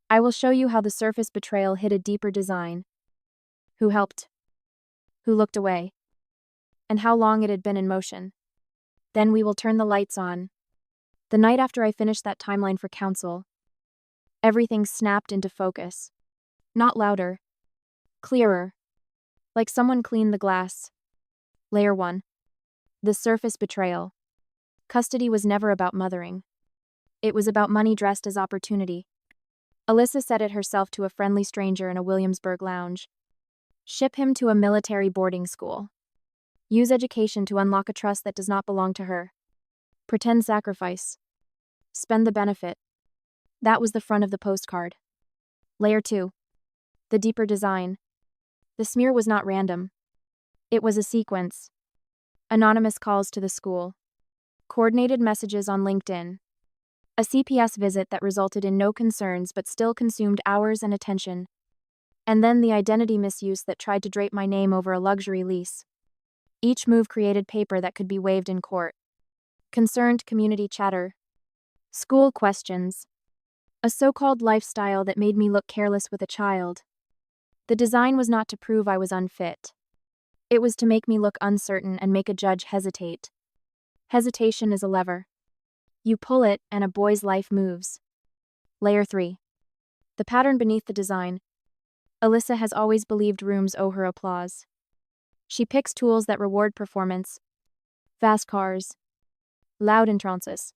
I will show you how the surface betrayal hid a deeper design. Who helped? Who looked away? And how long it had been in motion. Then we will turn the lights on. The night after I finished that timeline for counsel, everything snapped into focus. Not louder. Clearer. Like someone cleaned the glass. Layer 1. The surface betrayal. Custody was never about mothering. It was about money dressed as opportunity. Alyssa said it herself to a friendly stranger in a Williamsburg lounge. Ship him to a military boarding school. Use education to unlock a trust that does not belong to her. Pretend sacrifice. Spend the benefit. That was the front of the postcard. Layer 2. The deeper design. The smear was not random. It was a sequence. Anonymous calls to the school. Coordinated messages on LinkedIn. A CPS visit that resulted in no concerns but still consumed hours and attention. And then the identity misuse that tried to drape my name over a luxury lease. Each move created paper that could be waived in court. Concerned community chatter. School questions. A so-called lifestyle that made me look careless with a child. The design was not to prove I was unfit. It was to make me look uncertain and make a judge hesitate. Hesitation is a lever. You pull it and a boy's life moves. Layer 3. The pattern beneath the design. Alyssa has always believed rooms owe her applause. She picks tools that reward performance. Fast cars. Loud entrances.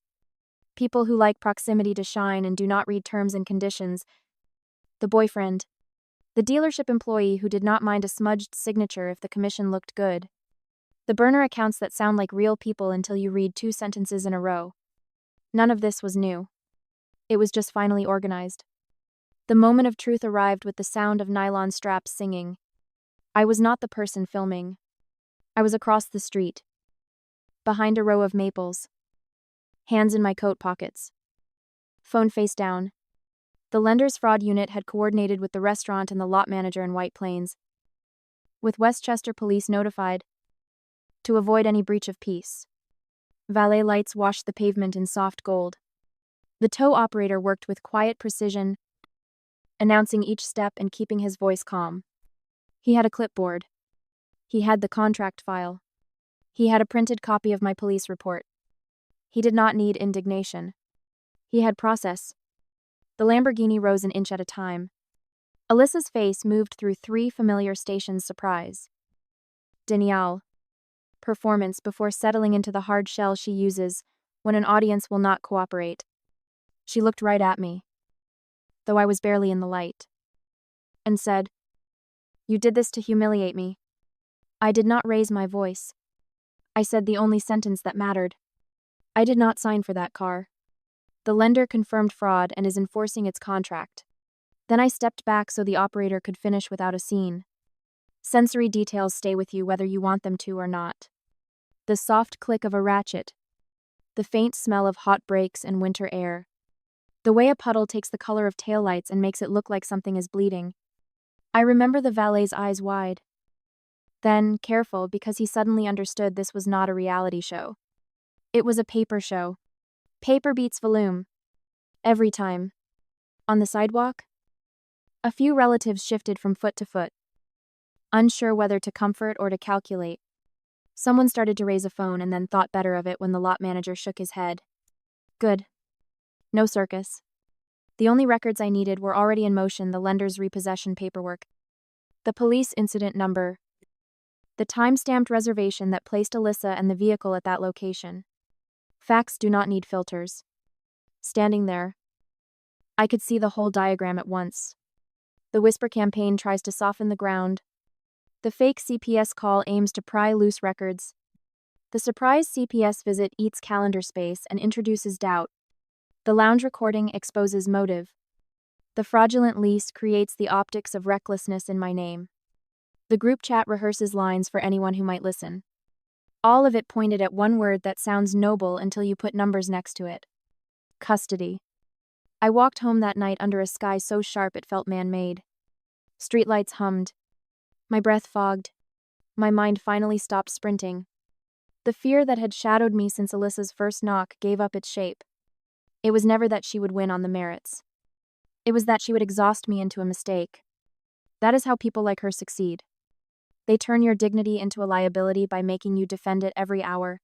People who like proximity to shine and do not read terms and conditions. The boyfriend. The dealership employee who did not mind a smudged signature if the commission looked good. The burner accounts that sound like real people until you read 2 sentences in a row. None of this was new. It was just finally organized. The moment of truth arrived with the sound of nylon straps singing. I was not the person filming. I was across the street. Behind a row of maples. Hands in my coat pockets. Phone face down. The lender's fraud unit had coordinated with the restaurant and the lot manager in White Plains. With Westchester police notified. To avoid any breach of peace. Valet lights washed the pavement in soft gold. The tow operator worked with quiet precision, announcing each step and keeping his voice calm. He had a clipboard. He had the contract file. He had a printed copy of my police report. He did not need indignation. He had process. The Lamborghini rose an inch at a time. Alyssa's face moved through 3 familiar stations surprise. Denial. Performance before settling into the hard shell she uses when an audience will not cooperate. She looked right at me, though I was barely in the light, and said, "You did this to humiliate me." I did not raise my voice. I said the only sentence that mattered. I did not sign for that car. The lender confirmed fraud and is enforcing its contract. Then I stepped back so the operator could finish without a scene. Sensory details stay with you whether you want them to or not. The soft click of a ratchet. The faint smell of hot brakes and winter air. The way a puddle takes the color of taillights and makes it look like something is bleeding. I remember the valet's eyes wide. Then, careful because he suddenly understood this was not a reality show. It was a paper show. Paper beats volume. Every time. On the sidewalk? A few relatives shifted from foot to foot, unsure whether to comfort or to calculate. Someone started to raise a phone and then thought better of it when the lot manager shook his head. Good. No circus. The only records I needed were already in motion, the lender's repossession paperwork. The police incident number. The time-stamped reservation that placed Alyssa and the vehicle at that location. Facts do not need filters. Standing there, I could see the whole diagram at once. The whisper campaign tries to soften the ground. The fake CPS call aims to pry loose records. The surprise CPS visit eats calendar space and introduces doubt. The lounge recording exposes motive. The fraudulent lease creates the optics of recklessness in my name. The group chat rehearses lines for anyone who might listen. All of it pointed at one word that sounds noble until you put numbers next to it. Custody. I walked home that night under a sky so sharp it felt man-made. Streetlights hummed. My breath fogged. My mind finally stopped sprinting. The fear that had shadowed me since Alyssa's first knock gave up its shape. It was never that she would win on the merits. It was that she would exhaust me into a mistake. That is how people like her succeed. They turn your dignity into a liability by making you defend it every hour.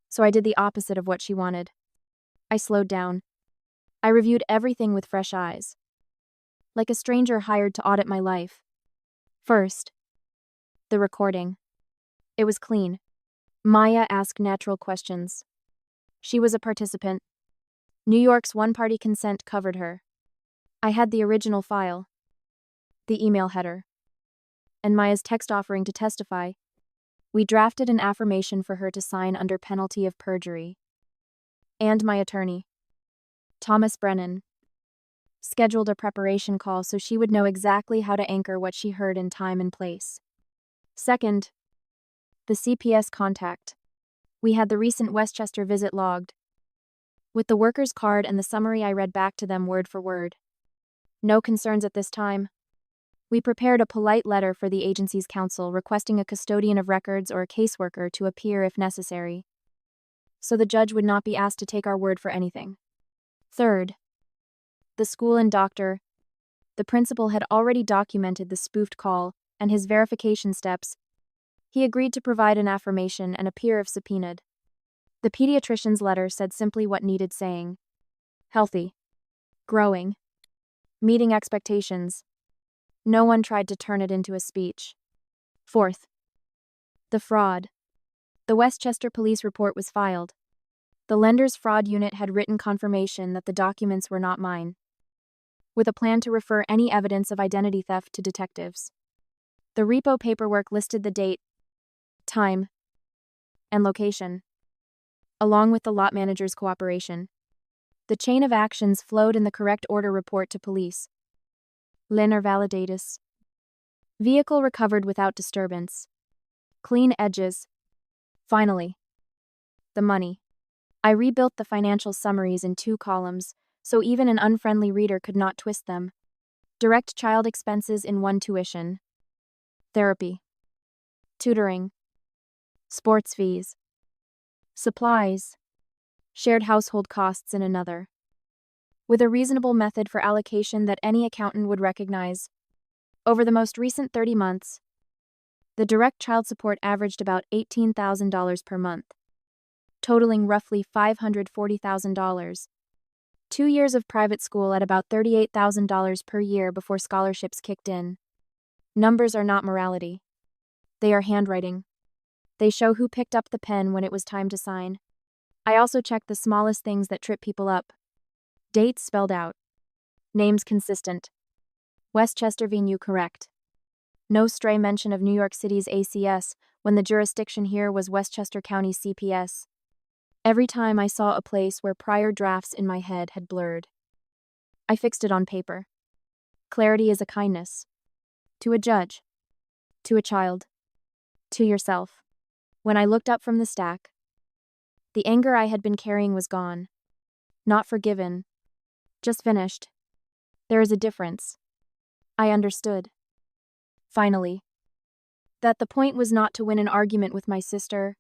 So I did the opposite of what she wanted. I slowed down. I reviewed everything with fresh eyes. Like a stranger hired to audit my life. First, the recording. It was clean. Maya asked natural questions. She was a participant. New York's one-party consent covered her. I had the original file. The email header. And Maya's text offering to testify. We drafted an affirmation for her to sign under penalty of perjury. And my attorney, Thomas Brennan, scheduled a preparation call so she would know exactly how to anchor what she heard in time and place. Second, the CPS contact. We had the recent Westchester visit logged. With the worker's card and the summary I read back to them word for word. No concerns at this time. We prepared a polite letter for the agency's counsel requesting a custodian of records or a caseworker to appear if necessary, so the judge would not be asked to take our word for anything. Third, the school and doctor. The principal had already documented the spoofed call and his verification steps. He agreed to provide an affirmation and appear if subpoenaed. The pediatrician's letter said simply what needed saying. Healthy. Growing. Meeting expectations. No one tried to turn it into a speech. Fourth, the fraud. The Westchester police report was filed. The lender's fraud unit had written confirmation that the documents were not mine, with a plan to refer any evidence of identity theft to detectives. The repo paperwork listed the date, time, and location, along with the lot manager's cooperation. The chain of actions flowed in the correct order report to police. Linear validatus. Vehicle recovered without disturbance. Clean edges. Finally, the money. I rebuilt the financial summaries in 2 columns, so even an unfriendly reader could not twist them. Direct child expenses in one tuition. Therapy. Tutoring. Sports fees. Supplies. Shared household costs in another. With a reasonable method for allocation that any accountant would recognize. Over the most recent 30 months, the direct child support averaged about $18,000 per month, totaling roughly $540,000. 2 years of private school at about $38,000 per year before scholarships kicked in. Numbers are not morality. They are handwriting. They show who picked up the pen when it was time to sign. I also checked the smallest things that trip people up. Dates spelled out. Names consistent. Westchester Venue correct. No stray mention of New York City's ACS when the jurisdiction here was Westchester County CPS. Every time I saw a place where prior drafts in my head had blurred, I fixed it on paper. Clarity is a kindness. To a judge. To a child. To yourself. When I looked up from the stack, the anger I had been carrying was gone. Not forgiven. Just finished. There is a difference. I understood. Finally. That the point was not to win an argument with my sister.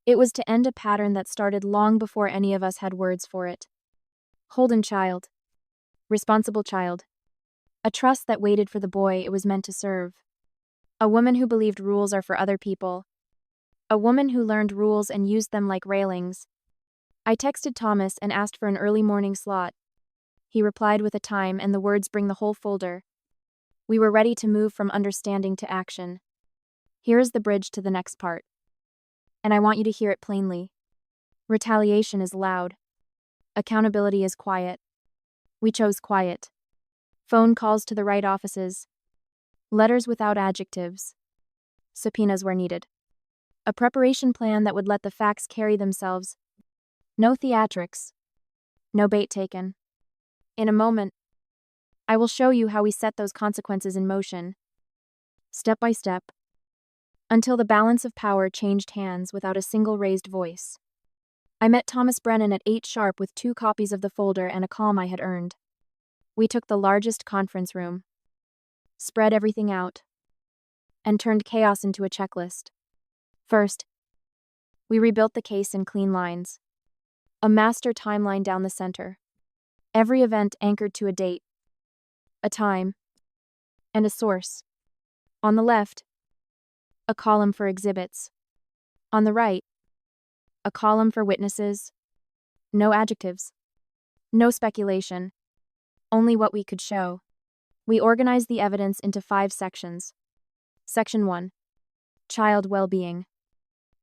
It was to end a pattern that started long before any of us had words for it. Holden child. Responsible child. A trust that waited for the boy it was meant to serve. A woman who believed rules are for other people. A woman who learned rules and used them like railings. I texted Thomas and asked for an early morning slot. He replied with a time and the words bring the whole folder. We were ready to move from understanding to action. Here is the bridge to the next part. And I want you to hear it plainly. Retaliation is loud. Accountability is quiet. We chose quiet. Phone calls to the right offices. Letters without adjectives. Subpoenas where needed. A preparation plan that would let the facts carry themselves. No theatrics. No bait taken. In a moment, I will show you how we set those consequences in motion. Step by step. Until the balance of power changed hands without a single raised voice. I met Thomas Brennan at 8 sharp with 2 copies of the folder and a calm I had earned. We took the largest conference room, spread everything out, and turned chaos into a checklist. First, we rebuilt the case in clean lines. A master timeline down the center. Every event anchored to a date, a time, and a source. On the left, a column for exhibits. On the right, a column for witnesses. No adjectives. No speculation. Only what we could show. We organized the evidence into 5 sections. Section 1. Child well-being.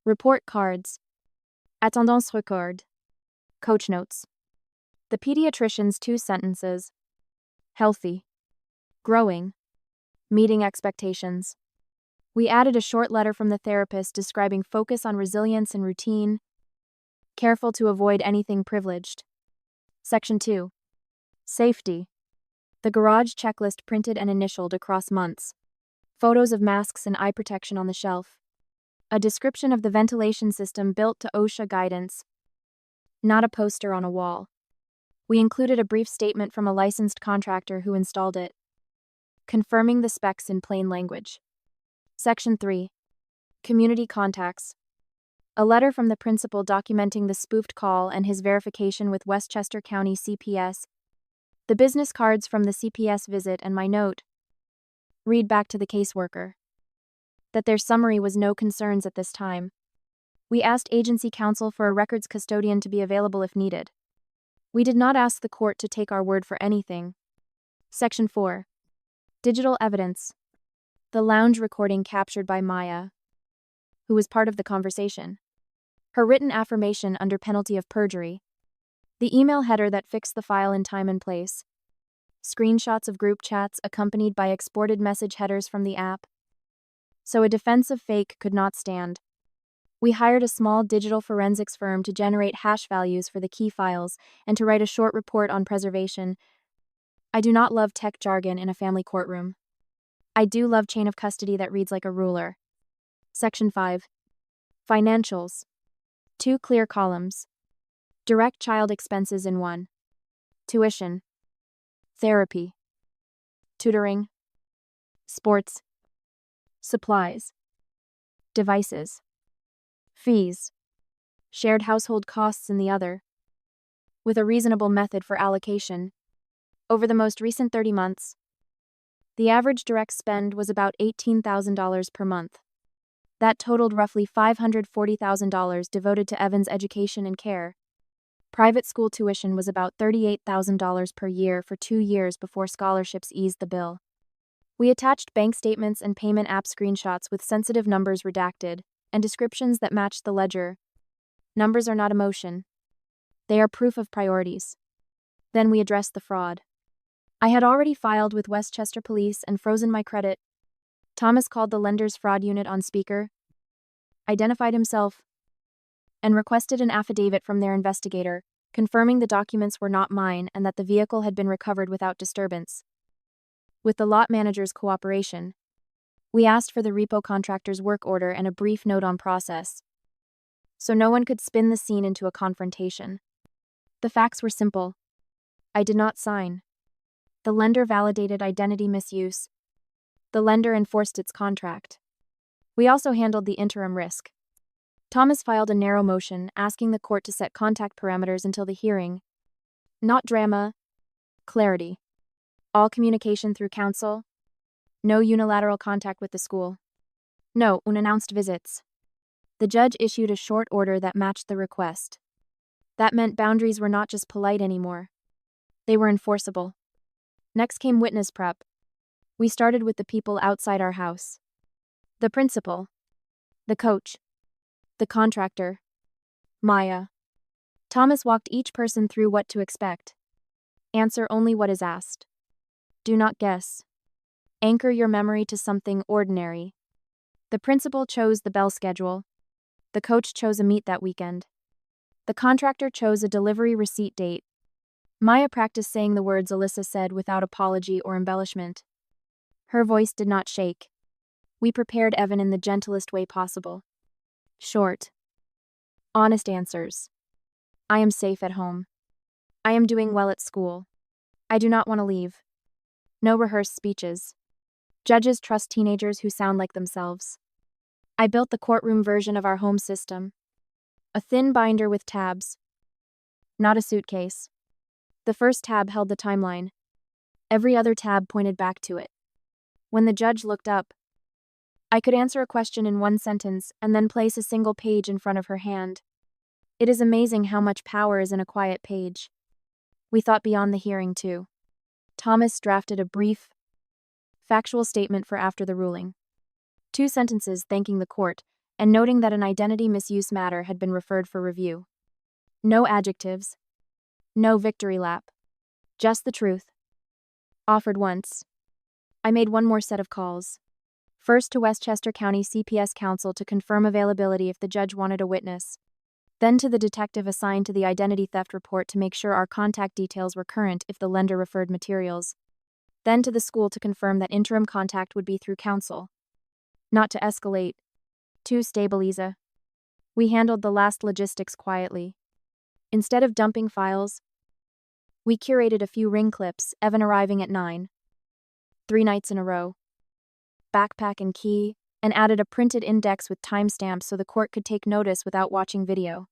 Report cards. Attendance record. Coach notes. The pediatrician's 2 sentences. Healthy. Growing. Meeting expectations. We added a short letter from the therapist describing focus on resilience and routine. Careful to avoid anything privileged. Section 2. Safety. The garage checklist printed and initialed across months. Photos of masks and eye protection on the shelf. A description of the ventilation system built to OSHA guidance. Not a poster on a wall. We included a brief statement from a licensed contractor who installed it, confirming the specs in plain language. Section 3. Community contacts. A letter from the principal documenting the spoofed call and his verification with Westchester County CPS. The business cards from the CPS visit and my note. Read back to the caseworker. That their summary was no concerns at this time. We asked agency counsel for a records custodian to be available if needed. We did not ask the court to take our word for anything. Section 4. Digital evidence. The lounge recording captured by Maya, who was part of the conversation. Her written affirmation under penalty of perjury. The email header that fixed the file in time and place. Screenshots of group chats accompanied by exported message headers from the app. So a defense of fake could not stand. We hired a small digital forensics firm to generate hash values for the key files and to write a short report on preservation. I do not love tech jargon in a family courtroom. I do love chain of custody that reads like a ruler. Section 5. Financials. 2 clear columns. Direct child expenses in 1. Tuition. Therapy. Tutoring. Sports. Supplies. Devices. Fees. Shared household costs in the other. With a reasonable method for allocation. Over the most recent 30 months, the average direct spend was about $18,000 per month. That totaled roughly $540,000 devoted to Evan's education and care. Private school tuition was about $38,000 per year for 2 years before scholarships eased the bill. We attached bank statements and payment app screenshots with sensitive numbers redacted, and descriptions that matched the ledger. Numbers are not emotion. They are proof of priorities. Then we addressed the fraud. I had already filed with Westchester Police and frozen my credit. Thomas called the lender's fraud unit on speaker, identified himself, and requested an affidavit from their investigator, confirming the documents were not mine and that the vehicle had been recovered without disturbance. With the lot manager's cooperation, we asked for the repo contractor's work order and a brief note on process, so no one could spin the scene into a confrontation. The facts were simple. I did not sign. The lender validated identity misuse. The lender enforced its contract. We also handled the interim risk. Thomas filed a narrow motion asking the court to set contact parameters until the hearing. Not drama, clarity. All communication through counsel. No unilateral contact with the school. No unannounced visits. The judge issued a short order that matched the request. That meant boundaries were not just polite anymore. They were enforceable. Next came witness prep. We started with the people outside our house. The principal, the coach, the contractor, Maya. Thomas walked each person through what to expect. Answer only what is asked. Do not guess. Anchor your memory to something ordinary. The principal chose the bell schedule. The coach chose a meet that weekend. The contractor chose a delivery receipt date. Maya practiced saying the words Alyssa said without apology or embellishment. Her voice did not shake. We prepared Evan in the gentlest way possible. Short, honest answers. I am safe at home. I am doing well at school. I do not want to leave. No rehearsed speeches. Judges trust teenagers who sound like themselves. I built the courtroom version of our home system. A thin binder with tabs. Not a suitcase. The first tab held the timeline. Every other tab pointed back to it. When the judge looked up, I could answer a question in one sentence and then place a single page in front of her hand. It is amazing how much power is in a quiet page. We thought beyond the hearing, too. Thomas drafted a brief, factual statement for after the ruling. 2 sentences thanking the court and noting that an identity misuse matter had been referred for review. No adjectives. No victory lap. Just the truth. Offered once. I made one more set of calls. First to Westchester County CPS Counsel to confirm availability if the judge wanted a witness. Then to the detective assigned to the identity theft report to make sure our contact details were current if the lender referred materials. Then to the school to confirm that interim contact would be through counsel. Not to escalate. Too stabiliza. We handled the last logistics quietly. Instead of dumping files, we curated a few ring clips, Evan arriving at 9. 3 nights in a row. Backpack and key, and added a printed index with timestamps so the court could take notice without watching video.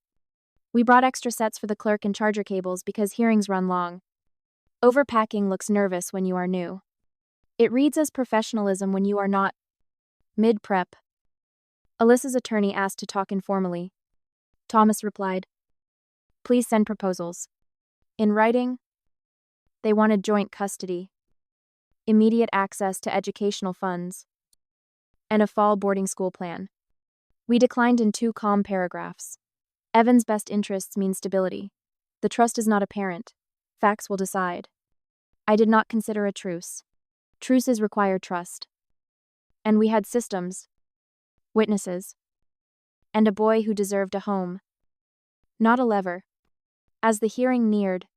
We brought extra sets for the clerk and charger cables because hearings run long. Overpacking looks nervous when you are new. It reads as professionalism when you are not. Mid-prep. Alyssa's attorney asked to talk informally. Thomas replied, "Please send proposals." In writing, they wanted joint custody, immediate access to educational funds, and a fall boarding school plan. We declined in 2 calm paragraphs. Evan's best interests mean stability. The trust is not apparent. Facts will decide. I did not consider a truce. Truces require trust. And we had systems, witnesses, and a boy who deserved a home. Not a lever. As the hearing neared,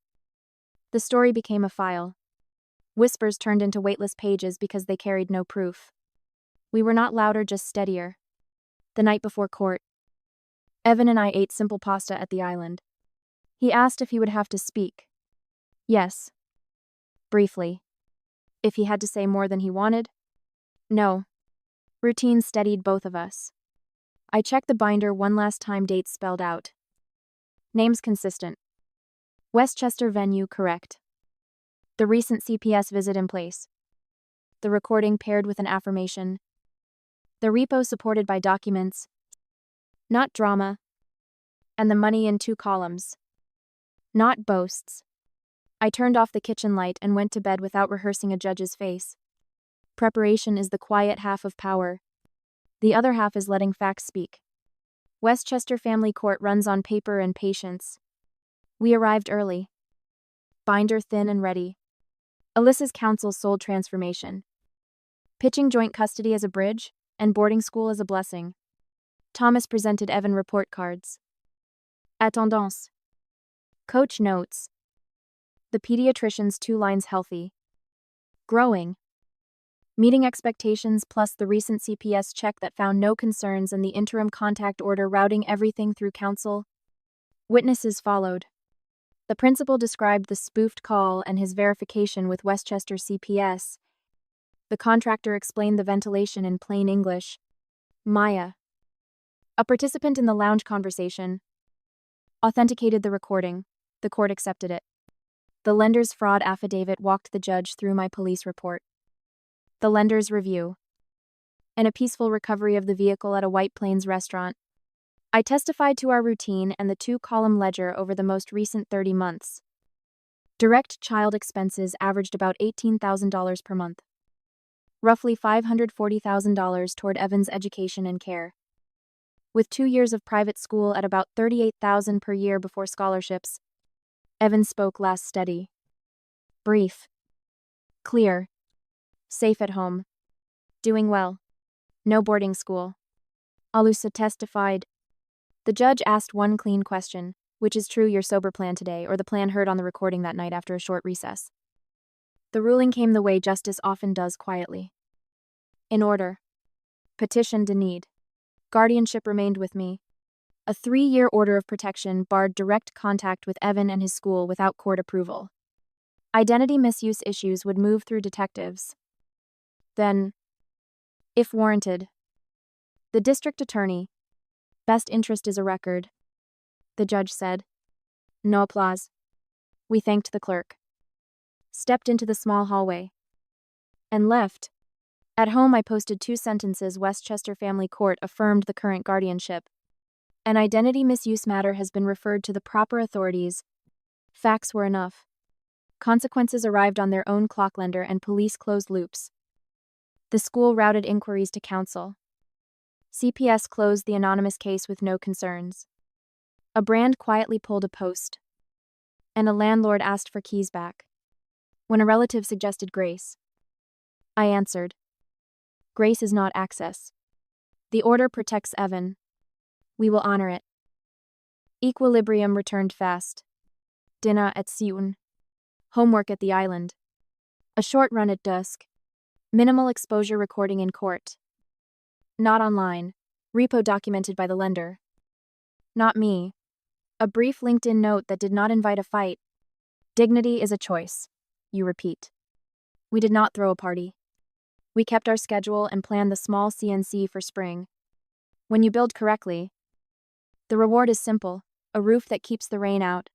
the story became a file. Whispers turned into weightless pages because they carried no proof. We were not louder, just steadier. The night before court, Evan and I ate simple pasta at the island. He asked if he would have to speak. Yes. Briefly. If he had to say more than he wanted? No. Routine steadied both of us. I checked the binder one last time, dates spelled out. Names consistent. Westchester venue correct. The recent CPS visit in place. The recording paired with an affirmation. The repo supported by documents. Not drama. And the money in 2 columns. Not boasts. I turned off the kitchen light and went to bed without rehearsing a judge's face. Preparation is the quiet half of power. The other half is letting facts speak. Westchester Family Court runs on paper and patience. We arrived early. Binder thin and ready. Alyssa's counsel sold transformation. Pitching joint custody as a bridge, and boarding school as a blessing. Thomas presented Evan report cards. Attendance. Coach notes. The pediatrician's 2 lines healthy. Growing. Meeting expectations plus the recent CPS check that found no concerns and the interim contact order routing everything through counsel. Witnesses followed. The principal described the spoofed call and his verification with Westchester CPS. The contractor explained the ventilation in plain English. Maya, a participant in the lounge conversation, authenticated the recording. The court accepted it. The lender's fraud affidavit walked the judge through my police report. The lender's review. And a peaceful recovery of the vehicle at a White Plains restaurant. I testified to our routine and the 2-column ledger over the most recent 30 months. Direct child expenses averaged about $18,000 per month. roughly $540,000 toward Evan's education and care. With 2 years of private school at about $38,000 per year before scholarships, Evan spoke less steady. Brief. Clear. Safe at home. Doing well. No boarding school. Alusa testified. The judge asked one clean question: which is true, your sober plan today or the plan heard on the recording that night after a short recess? The ruling came the way justice often does, quietly. In order. Petition denied. Guardianship remained with me. A 3-year order of protection barred direct contact with Evan and his school without court approval. Identity misuse issues would move through detectives. Then, if warranted, the district attorney. Best interest is a record, the judge said. No applause. We thanked the clerk, stepped into the small hallway, and left. At home, I posted 2 sentences. Westchester Family Court affirmed the current guardianship. An identity misuse matter has been referred to the proper authorities. Facts were enough. Consequences arrived on their own clocklender and police closed loops. The school routed inquiries to counsel. CPS closed the anonymous case with no concerns. A brand quietly pulled a post, and a landlord asked for keys back. When a relative suggested grace, I answered, grace is not access. The order protects Evan. We will honor it. Equilibrium returned fast. Dinner at Seaton. Homework at the island. A short run at dusk. Minimal exposure recording in court. Not online. Repo documented by the lender. Not me. A brief LinkedIn note that did not invite a fight. Dignity is a choice, you repeat. We did not throw a party. We kept our schedule and planned the small CNC for spring. When you build correctly, the reward is simple: a roof that keeps the rain out,